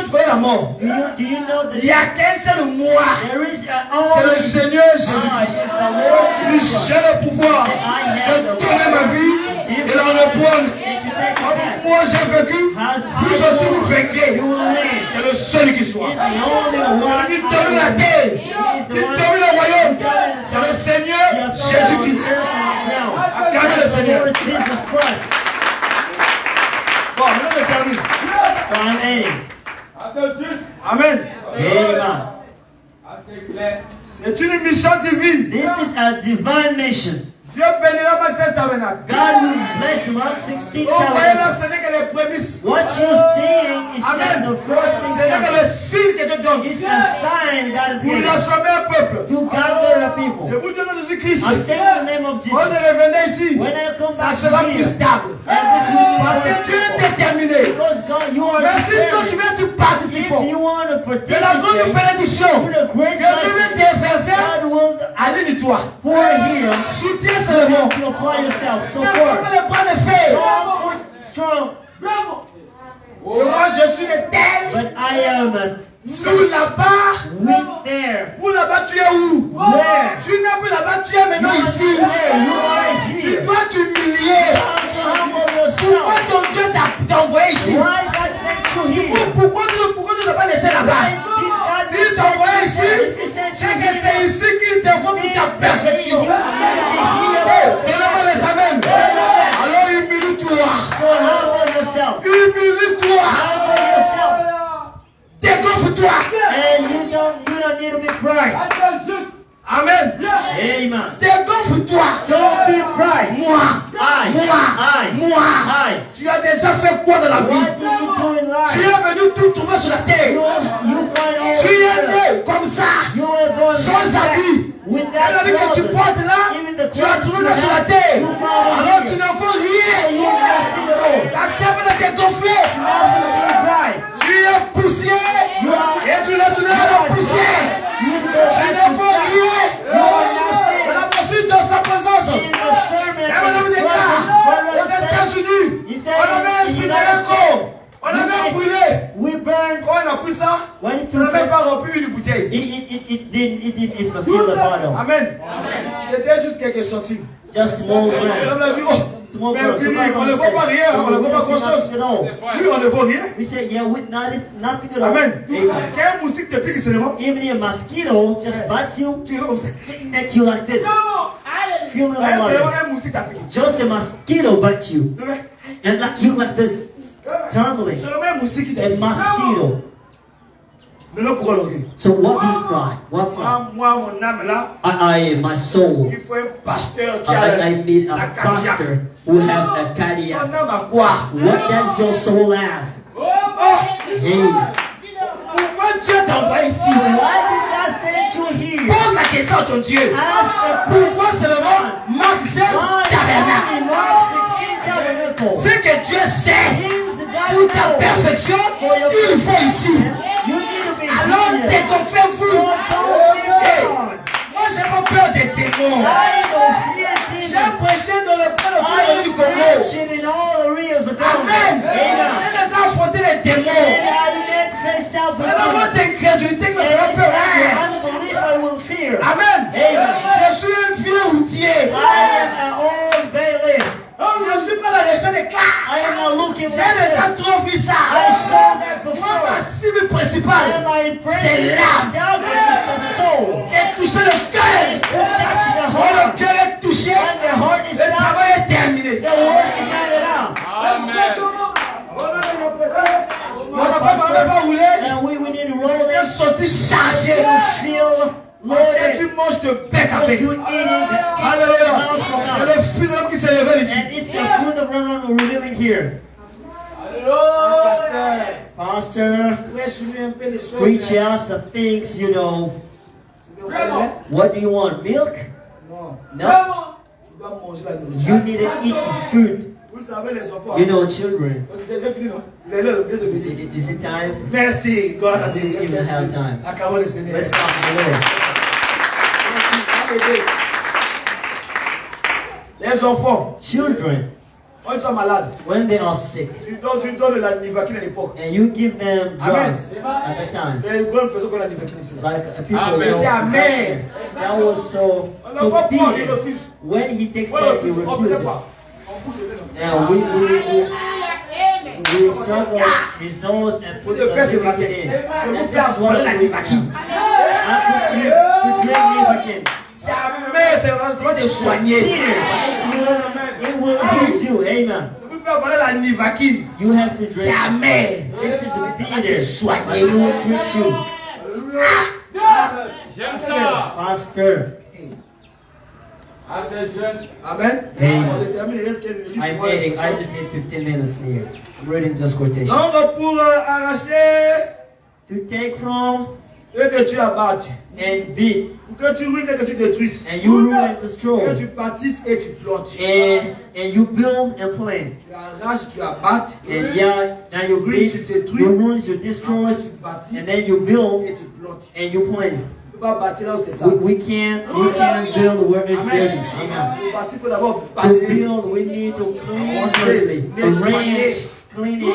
tu connais la mort. Do you know Il that n'y a qu'un seul moi. there is C'est le only Seigneur I Jésus-Christ. is the Lord Il Jesus Christ. j'ai le pouvoir de donner ma vie et la reprendre. If you take it back, Moi j'ai vécu, as vous I aussi vous go, vaincrez. you will reign. C'est le seul qui soit. He's the only one. Celui qui domine la terre, He is qui the one domine le royaume, who c'est le Seigneur Jésus-Christ. Jésus-Christ. Acclamez le Seigneur. Lord Jesus Christ. Bon, maintenant je termine. So I'm ending. Amen. Amen. C'est une mission divine. This is a divine mission. Dieu bénira Maxence Tabernacle. God will bless Mark 16 Donc, voyez là, tabernacle. ce n'est que les prémices. What you're seeing is not Amen. the first thing Ce n'est que coming. le signe que Dieu donne It's a sign God is pour giving rassembler un peuple. to gather a Je people. vous dis au nom de Jésus-Christ. I'm saying in the name of Quand Jesus. je revenais ici, When I come ça back sera to plus here, stable. and this will be Parce more que Dieu est stable. déterminé. Because God, you are Mais si toi tu determined. viens, tu If participes you want to de la grande participate bénédiction to the great que Dieu blessing, vient déverser, God will aligne-toi. pour here. Soutiens seulement. To apply yourself. Ne fais pas Support. les bras de fer. Strong. Et moi, je suis le tel. But I am Sous là-bas. weak there. Vous là-bas, tu es où? Where? Tu n'es plus là-bas, tu es maintenant ici. Where? You are Tu here. dois t'humilier. Humble Pourquoi yourself. ton Dieu t'a envoyé ici? Why God sent you here? Pourquoi tu ne l'as pas laissé là-bas? S'il t'a envoyé ici, c'est que c'est ici qu'il te faut pour ta perfection. Donne-moi les amens. Alors humilie-toi. So humble yourself. Humilie-toi. Humble yourself. Dégonfle-toi. And you don't need to be proud. Amen. Amen. Dégonfle-toi. Don't be proud. Moi. I. Moi. Tu as déjà fait quoi dans la vie? What did you do in Tu life? es venu tout trouver sur la terre. You find all Tu es né comme ça. You were born Sans like that. habit. With Et la that vie que tu clothes. portes là, Even the tu as clothes trouvé you ça sur la have, terre. you found it Alors here. tu n'en fais You rien. have nothing at all. Ça sert à te gonfler. Nothing to be proud. Tu es poussière. Et tu l'as tourné à la poussière. You Tu ne fais rien. On a reçu dans sa présence. In the sermon, Et madame his des presence, gars, brother aux said, États-Unis, he said, on avait in the incinéré United un corps. States, On avait brûlé. we burned. Quand on a pris ça, When it's ça n'a même pas rempli une bouteille. it didn't even fill the bottle. Amen. C'était juste quelques centimes. Just small Et grams. on a dit, oh, Small mais grams. puis, So on ne vaut pas rien, on ne vaut pas grand-chose. Oui, on ne vaut rien. We said, yeah, with nothing at all. Amen. Amen. Quand un moustique te pique seulement, Even a mosquito just bites you, tu es comme ça. at you like this. Feeling Mais seulement like un moustique t'a piqué. just a mosquito bites you, and like you like this, trembling. Seulement un moustique qui t'a A piqué. mosquito. Maintenant, pourquoi l'orgueil? So what do you cry? What cry? Moi, mon âme là, My soul. il faut un pasteur qui a I need la a cardiaque. pastor who have a Mon cardiac. âme a quoi? What does your soul have? Oh, Amen. pourquoi Dieu t'a envoyé ici? Why did God send you here? Pose la question à ton Dieu. Ask the Pourquoi question. seulement Marc 16 Why tabernacle? only Mark 16 tabernacle? Ce que Dieu sait Things that God pour ta knows perfection, for your il faut ici. You need to be Alors here. déconfaites-vous. So don't be Hey, proud. moi j'ai pas peur des démons. I don't fear J'ai demons. prêché dans le plan de I du am Congo. mentioned in all areas of God. Amen. Amen. J'ai déjà affronté les And démons. I met myself with Alors demons. votre incrédulité me fera And peur. if unbelief I will fear. Amen. Amen. Je suis un vieux routier. I am an old bailiff. Je ne suis pas la recherche des cas. I am not looking J'ai like déjà this. trop vu ça. I saw that Moi, before. ma cible principale, And my c'est prayer l'âme. down with the soul. C'est toucher le cœur. Is to touch the Quand le heart. cœur est touché, When the heart is le travail touched, est terminé. the work is handed out. On n'a pas roulé. And we need to roll On est it. sorti chargé. You feel Parce que loaded. tu manges de bec à Because bec. you eating Alléluia. mouth from C'est mouth. le fruit de l'homme qui se révèle ici. And it's the fruit of the Lord revealing here. Alléluia. Pastor, preach us the things, you know. What do you want? Milk? No. Vraiment. You need to eat the food. You know, children. Is it time? Merci, God. I didn't even have time. Let's come to the Lord. Les enfants, Children, quand ils sont malades, when they are sick, tu donnes la Nivaquine à l'époque. and you give them Amen. drugs at the time, Il y a une grande personne qui a la Nivaquine ici. like people Amen. know, Amen. that was so Paul, il Peter, refuse. when he takes Ouais, that, he on peut refuses. pas. On bouge le nez, non. Now we struggle his nose and put Le the fait, c'est Nivaquine braqué. in. Je And vous this fais is what affoler la we Nivaquine. I put you to drink Nivaquine. Jamais, c'est vraiment te soigner. It will use you. Amen. Je vous fais avaler la Nivaquine. You have to drink. Jamais. This is Peter. te soigner. It will treat you. J'aime ça. Pastor. Ah, c'est juste. Amen. Amen. On détermine le reste qu'il y a. I'm reading. I just need 15 minutes here. I'm reading just quotation. Donc pour arracher To take from et que tu abattes, and beat, pour que tu ruines et que tu détruises, and you ruin and que destroy, tu bâtisses et tu plantes. and you build and plant. Tu arraches, tu abattes, And yeah, now you beat, you ruin, you destroy, tu bâtis and then you build et tu plantes. and you plant. Tu peux pas bâtir là où c'est ça. We can't build where there's dirty. Amen. Pour bâtir, il faut d'abord To bâtir. build, we need to clean firstly, arrange, cleaning,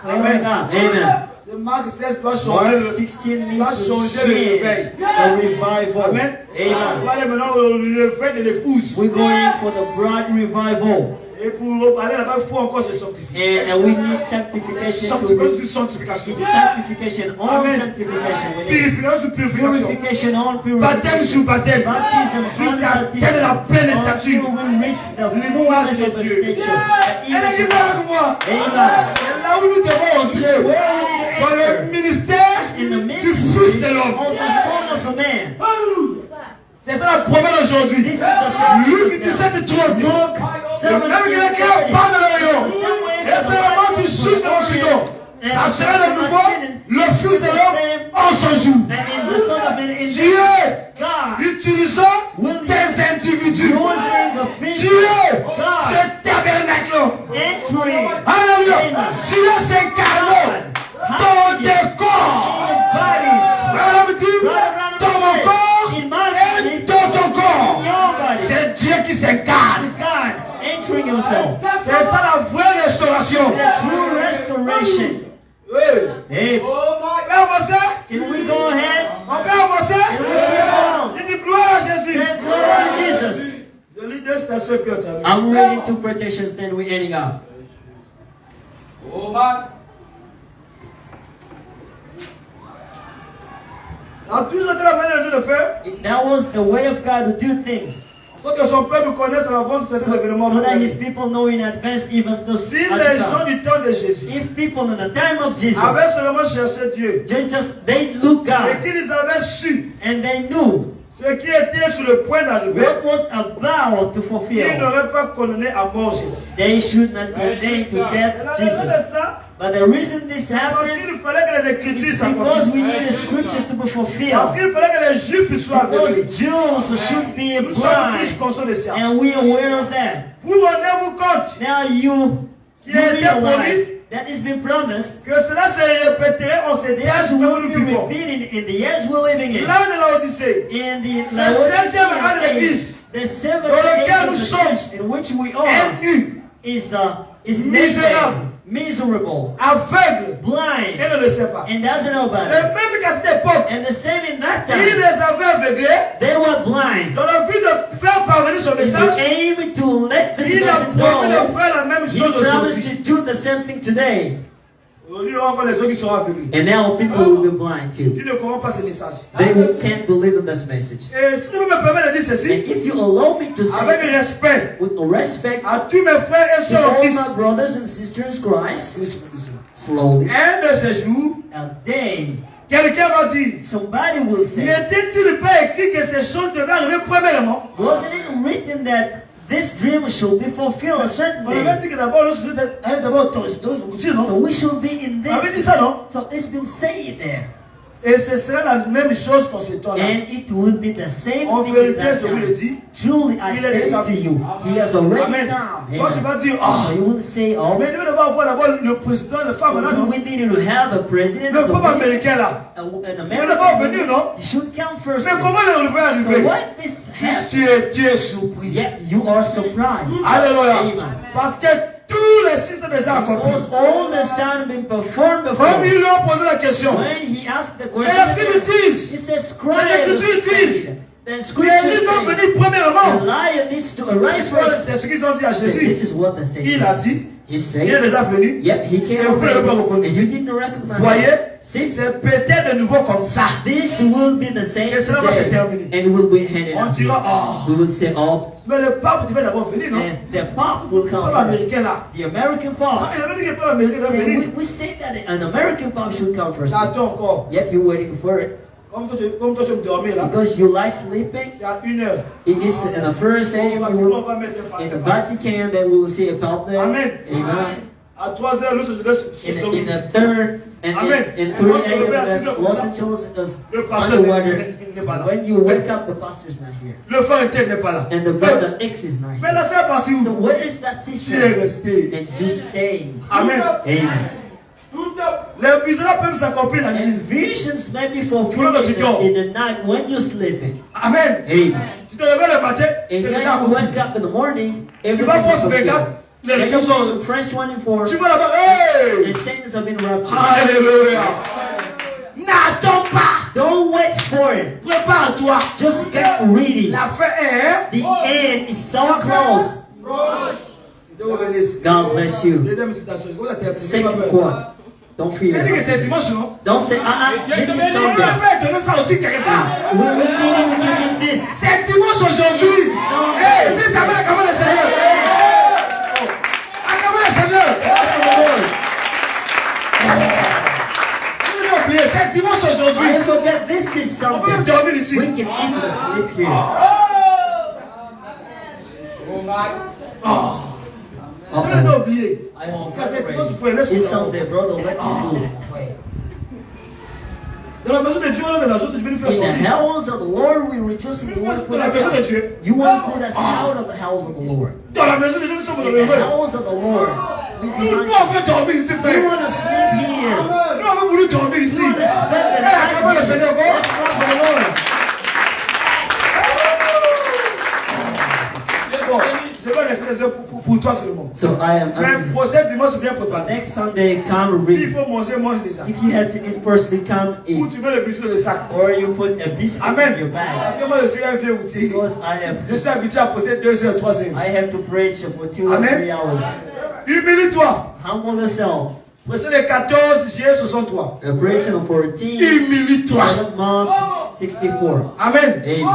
cleaning up. Amen. Le Marc 16 doit changer Mark le. 16 needs doit to changer le change réveil. the revival. Amen. On Amen. va aller maintenant au réveil de l'épouse. We're going for the bride revival, Et pour aller là-bas, il faut encore se sanctifier. and we need sanctification. Sanctification, sanctification. It's sanctification on Amen. sanctification. We need Purification sur purification. purification on Baptême sur purification. baptême. Baptism on Jusqu'à baptism atteindre la pleine stature. until we reach the L'image fullness de of the Dieu. stature, the Et image dis of avec God. moi. Amen. C'est là où nous devons This is entrer. where we need to Dans le enter. ministère In the du ministry Fils de l'homme. of the Son of the Man. Alléluia. C'est ça la promesse d'aujourd'hui. This is the promise Luc of God. 17, 30. Luke Le même que les cœurs 17:30. partent de l'Orient. The same way Et c'est la mort du Fils de l'Occident. Ça sera de nouveau le Fils de l'homme en son jour. I mean, the Son of Man in Dieu, God utilisant des individus. using the Dieu, vision of God ce tabernacle. entering Alléluia. Amen. Dieu s'incarne dans des corps. in bodies. Madame dit, dans mon corps In my body, et dans ton in corps. your body. C'est Dieu qui It's s'incarne. God entering himself. C'est ça la vraie restauration. The true restoration. Oui. Hey, Oh my On peut avancer? can we go ahead? On peut avancer? Can we keep on? Il dit gloire à Jésus. Say glory to Jesus. Je lis deux citations et puis on termine. I'm reading two quotations, then we're ending up. Oh my. Ça a toujours été la manière de Dieu de faire. That was the way of God to do things, Faut que son peuple connaisse l'avance de ces événements. so that His people know in advance, even though Si les gens du temps de Jésus if people in the time of Jesus, avaient seulement cherché Dieu they look et God qu'ils avaient su and they knew ce qui était sur le point d'arriver, what was about to ils fulfill, n'auraient pas condamné à mort Jésus. they should not condemn to Et death la raison de Jesus. ça, But the reason this parce happened qu'il fallait que les Écritures is because we s'accomplissent. need the scriptures to be Parce fulfilled. qu'il fallait que les Juifs soient aveugles. Because Jews should be Nous sommes tous blind, conscients de ça. and we are aware of that. Vous rendez-vous compte Now you qu'il a été realize promis that it's been promised. que cela se répéterait en ces This temps où will nous be vivons. repeated in the age we're living in. L'âge de l'Odyssée, In the C'est le septième Laodicean âge de l'Église, age, the seventh dans lequel age nous of the sommes, church in which we are nu, is Misérable. naked, miserable, aveugle, et blind, ne le sait pas. and doesn't know about Et it. même qu'à cette époque, And the same in that il time, les avait aveuglés they were blind. dans le but de faire parvenir son If you message. aim to let this Il a message promis de go, faire la même He chose promised aujourd'hui. to do the same thing today. Aujourd'hui, on voit les gens qui sont aveugles. And now people will be blind too. Qui ne comprennent pas ce message. They can't believe in this message. Et si vous me permettez de dire And ceci, if you allow me to avec say respect with respect à tous mes frères et to sœurs en all Christ, my brothers and sisters in Christ, slowly, un de ces jours, a day, quelqu'un va dire, somebody will say, n'était-il pas écrit que ces choses devaient arriver premièrement? wasn't it written that this dream should be fulfilled a certain On avait day. dit que d'abord, le sujet est d'abord autorisé, So non? we should be in On avait dit this. ça, non? So it's been said there. Et ce sera la même chose qu'en ce temps-là. And it will be the same En thing at vérité, that je vous le time. dis. Truly, I Il est say déjà to venu. you, he has already Amen. come. Toi, tu Amen. vas dire, ah, So you will say, oh, mais nous devons avoir d'abord le président, le femme, là, so non? we need to have a president, Le so peuple américain, là. an Il est d'abord venu, American. non? He should come first. Mais comment le relevé est So arrivé? what this happened? Tu es surpris. Yet you are surprised. Alléluia. Amen. Parce que tous les signes sont déjà accomplis. Because all the signs have been performed before. Comme ils lui ont posé la question. When he asked the Et la Bible question, dit, he says, Les scribes Écritures disent, said, the les scriptures livres ont say, venu premièrement. the lion needs to arrive first. C'est ce qu'ils ont dit à This Jésus. is what they say. Il a dit, He il est said, déjà venu. yep, he Et came vous ne l'avez pas already, reconnu. and you didn't recognize Voyez, him. See, c'est peut-être de nouveau comme ça. this will be the same Et cela va se today, terminer. and will be handed On out. dira, ah. We will say, oh, Mais le pape devait d'abord venir, non? and the Pope will Le come pape first. américain là. The American Ah, Pope. il avait dit que le pape américain devait Say, venir. we say that an American Pope should come first. J'attends encore. Yep, you're waiting for it. Comme toi, tu me dormir là. Because you like sleeping. C'est à 1h. It is in the first On AM, va, you on will, va mettre un in the pape. Vatican, then we will see a Pope there. Amen. Amen. À 3h, Los Angeles, In the third and Amen. in 3 a.m. Amen. then Los Angeles is Le pasteur underwater. n'est pas là. When you wake up, the pastor's not here. Le frère interne n'est pas là. And the brother X is not Mais here. la sœur partie So où? where is that Tu es sister? resté. And you stay. Amen. Amen. Tout à Les visions peuvent s'accomplir la nuit. And visions may be fulfilled in the night when you're sleeping. Amen. Amen. Tu te réveilles le matin, c'est And déjà when you accompli. wake up in the morning, Tu everything vas is France fulfilled. 24, les Then you récaps see sont. in Fresh 24, Tu vas là-bas, hey! the saints have been raptured. Alléluia. N'attends pas. Don't wait for it. Prépare-toi. Just get ready. La fin est. The end is so close. Dieu vous bénisse. God bless you. Deuxième citation. Je vais la terminer. Second quote. Don't Il dit que fear. c'est dimanche, non? Don't say, this is On Sunday. va donner ça aussi quelque part. We will need to give you this. C'est dimanche aujourd'hui. Hey, dis ta main, acclame le Seigneur. Acclame le Seigneur. Vous l'avez oublié, c'est dimanche I aujourd'hui. forget this is On peut même Sunday. dormir ici. We can even sleep here. Oh my. Vous l'avez Uh-oh. oublié. I C'est dimanche, forgot. frère, laisse It's Sunday, brother. Let me do. Dans la maison de Dieu, on est dans la zone de Dieu, nous faire In the sortir. house of the Lord, we rejoice in the Lord. Dans la maison de Dieu. You want to put us out of the house of the Lord. Dans la maison de Dieu, nous sommes dans In le the heureux. house of the Lord. We Nous behind on veut dormir ici, you. We frère. want to sleep here. Nous avons voulu dormir ici. We want to spend the Hey, acclame le night Seigneur. here. Let's clap for the Lord. Bon, je vais rester les yeux pour toi seulement. So I am. Mais prochain dimanche, viens préparer. Next Sunday, come S'il read. faut manger, mange déjà. If you have to eat firstly, come Ou eat. tu veux le biscuit dans le sac. Or you put a biscuit Amen. in your bag. Parce que moi, je suis un vieux outil. Because Je suis habitué à poser 2 heures, 3 heures. I have to preach for 2 or Amen. 3 hours. Humilie-toi. Humble yourself. Prêchez le 14 juillet 63. We're preaching on 14, Humilie-toi. 7th month, 64. Amen. Amen.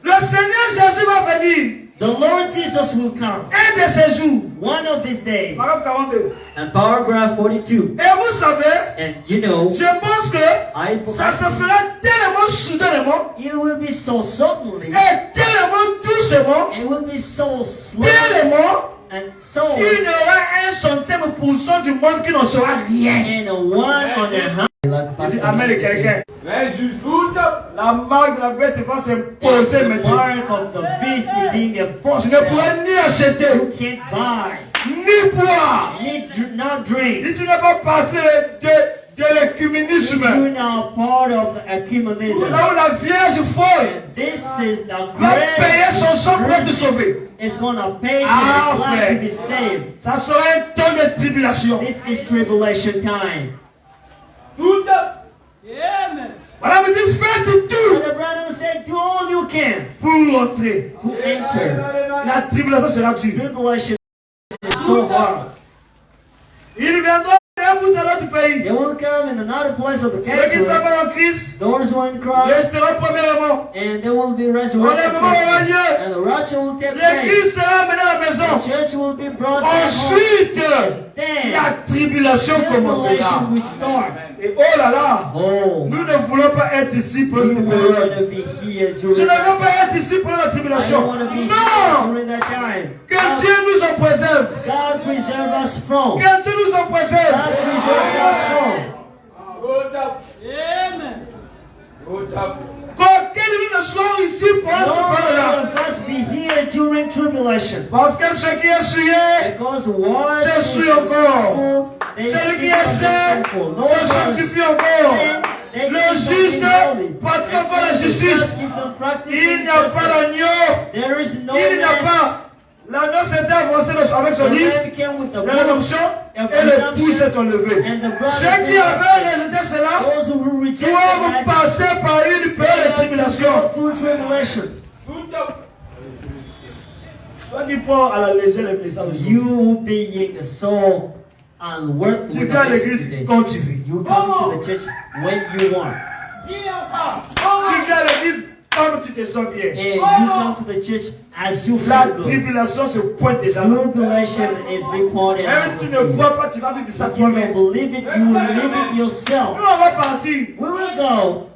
Le Seigneur Jésus va venir. The Lord Jesus will come Un de ces jours. one of these days. Paragraphe 42. And paragraph 42. Et vous savez, And you know, je pense que ça se fera tellement soudainement it will be so suddenly, et tellement doucement, it will be so slow, tellement and so, qu'il y aura un centième pourcent du monde qui n'en saura rien. and a one on a hundred. Like Dis Pastor Amen Mike quelqu'un. said, Mais je fout. La marque de la bête va s'imposer the maintenant. mark of the beast is being Tu imposed. ne pourras ni acheter, You can't buy, ni boire. not drink. Si tu n'es pas passé de l'écuménisme. You're now part of the ecumenism. Là où la Vierge folle And this is the va payer son sang pour te great. sauver. It's gonna pay Ah, the blood frère. to be saved. Ça sera un temps de tribulation. This is tribulation time. Tout à Voilà, me dit faites tout Brother Branham said, do all you can pour entrer. to enter. La tribulation sera dure. Tribulation is so hard. Il viendra d'un bout à l'autre pays. They will come in another place of the Ceux qui country. s'appellent en Christ Those who are in Christ, resteront premièrement. and they will be resurrected. Enlèvement aura first. lieu. And the rapture will take place. L'église sera amenée à la The maison. church will be brought back home. Ensuite, Then, la tribulation commencera. tribulation will start. Et oh là là, Oh, nous ne voulons pas être ici pour you cette want période. to be here Je during ne that veux pas être ici pour la I don't tribulation. want to be here Non! during that time. God's throne. Que tout nous oppresseurs. God preserves God's throne. Tout à fait. Amen. Tout à fait. Qu'aucun de nous ne soit ici pour ce là. None of us be here during tribulation. Parce que ce qui est souillé, Because one c'est is souillé encore. sinful, they Celui qui become est saint, sinful. No se one sanctifie is encore. sin, they Le keep juste on being holy. pratique encore la And justice. just keeps on practicing Il n'y a pas justice. d'agneau. There is no Il n'y a man. pas. L'agneau s'était avancé avec The son lit. man came with the La blood rédemption of et l'époux s'est redemption, enlevé. and the brother Ceux qui avaient rejeté cela those who rejected doivent that, passer par une période de tribulation. go through tribulation. Tout à fait. Toi qui prends à la légère les messages aujourd'hui, You being so unworthy tu with viens à the message l'église today. quand tu veux. You come to the church when you want. Dis encore. Tu viens à l'église comme tu te sens bien. And you come to the church as you La feel good. tribulation se pointe déjà. Tribulation is reported Même out. si tu ne crois pas, tu vas vivre ça If you don't toi-même. believe it, you will live it Nous, yourself. on va partir. We will go.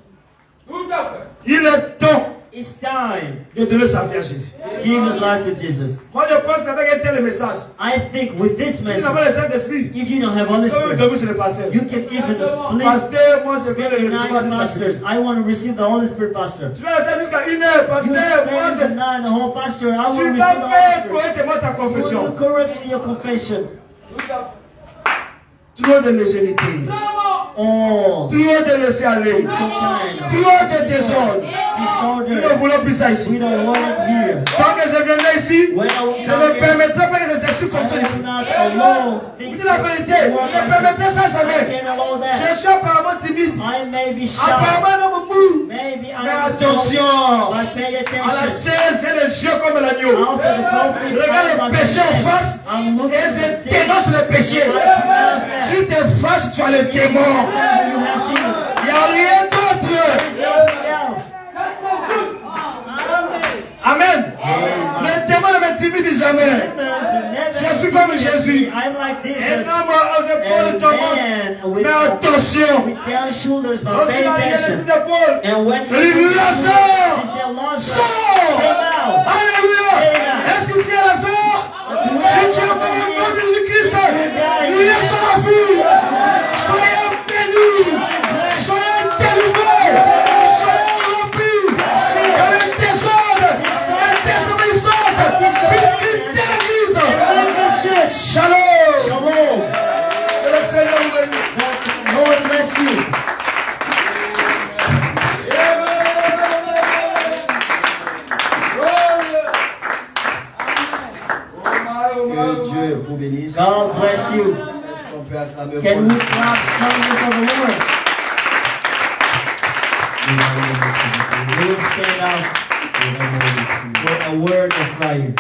Tout à fait. Il est temps It's time. de donner sa vie à Jésus. Give his life to Jesus. Moi, je pense qu'avec un tel message, I think with this si tu message, n'as pas le Saint-Esprit, if you don't have Holy tu peux Spirit, dormir chez le pasteur. you can even sleep. Pasteur, moi, je viens de Spend the recevoir night, du pastors. Saint-Esprit. I want to receive the Holy Spirit, pastor. Tu vas rester jusqu'à 1h, You pasteur. Moi, spend the night, the whole pastor. I will tu receive vas the Holy faire Spirit. correctement ta Will you confession. correctly your confession? Tout à fait. Trop de légèreté. Bravo. Oh, Trop de laisser aller. some kind of Trop de désordre. Nous ne disorder. voulons plus ça ici. We don't want it here. Tant que je viendrai ici, When I will je come ne here, permettrai pas que ces esprits I fonctionnent ici. will not allow Je things dis la vérité, je ne permettrai ça I jamais. can't allow Je that. suis apparemment timide. I may be shy. Apparemment un homme mou. Maybe I Mais am attention. but pay À la attention. chaise, j'ai les yeux comme l'agneau. Out of the pulpit, Je regarde I'm le like péché en a face man. I'm looking et at the je sin. dénonce le péché. I pronounce that. Tu te fâches, tu as le démon. You have demons. Il n'y a rien d'autre. Nothing else. Ça c'est juste. Amen. Le démon ne m'intimide jamais. Je suis comme Jésus. I'm like Un Jesus. homme aux épaules And tombantes. man with Mais attention. down shoulders, but Lorsqu'il pay a regardé ses attention. épaules, And when il dit, Lazare, he said, Lazarus, sors. came out. Alléluia. Est-ce qu'il y a Lazare? Si tu as fait le nom de Jésus-Christ, il y a sa fille. Soyez bénis. Soyez délivrés. Soyez remplis. Que le désordre, la désobéissance, puisse quitter l'église. Shalom. Shalom. Que le Seigneur vous bénisse. The Lord bless you. Que Dieu vous bénisse. God bless you. Est-ce qu'on peut acclamer Can we pour clap strongly for the Lord? We will stand out for a word of prayer.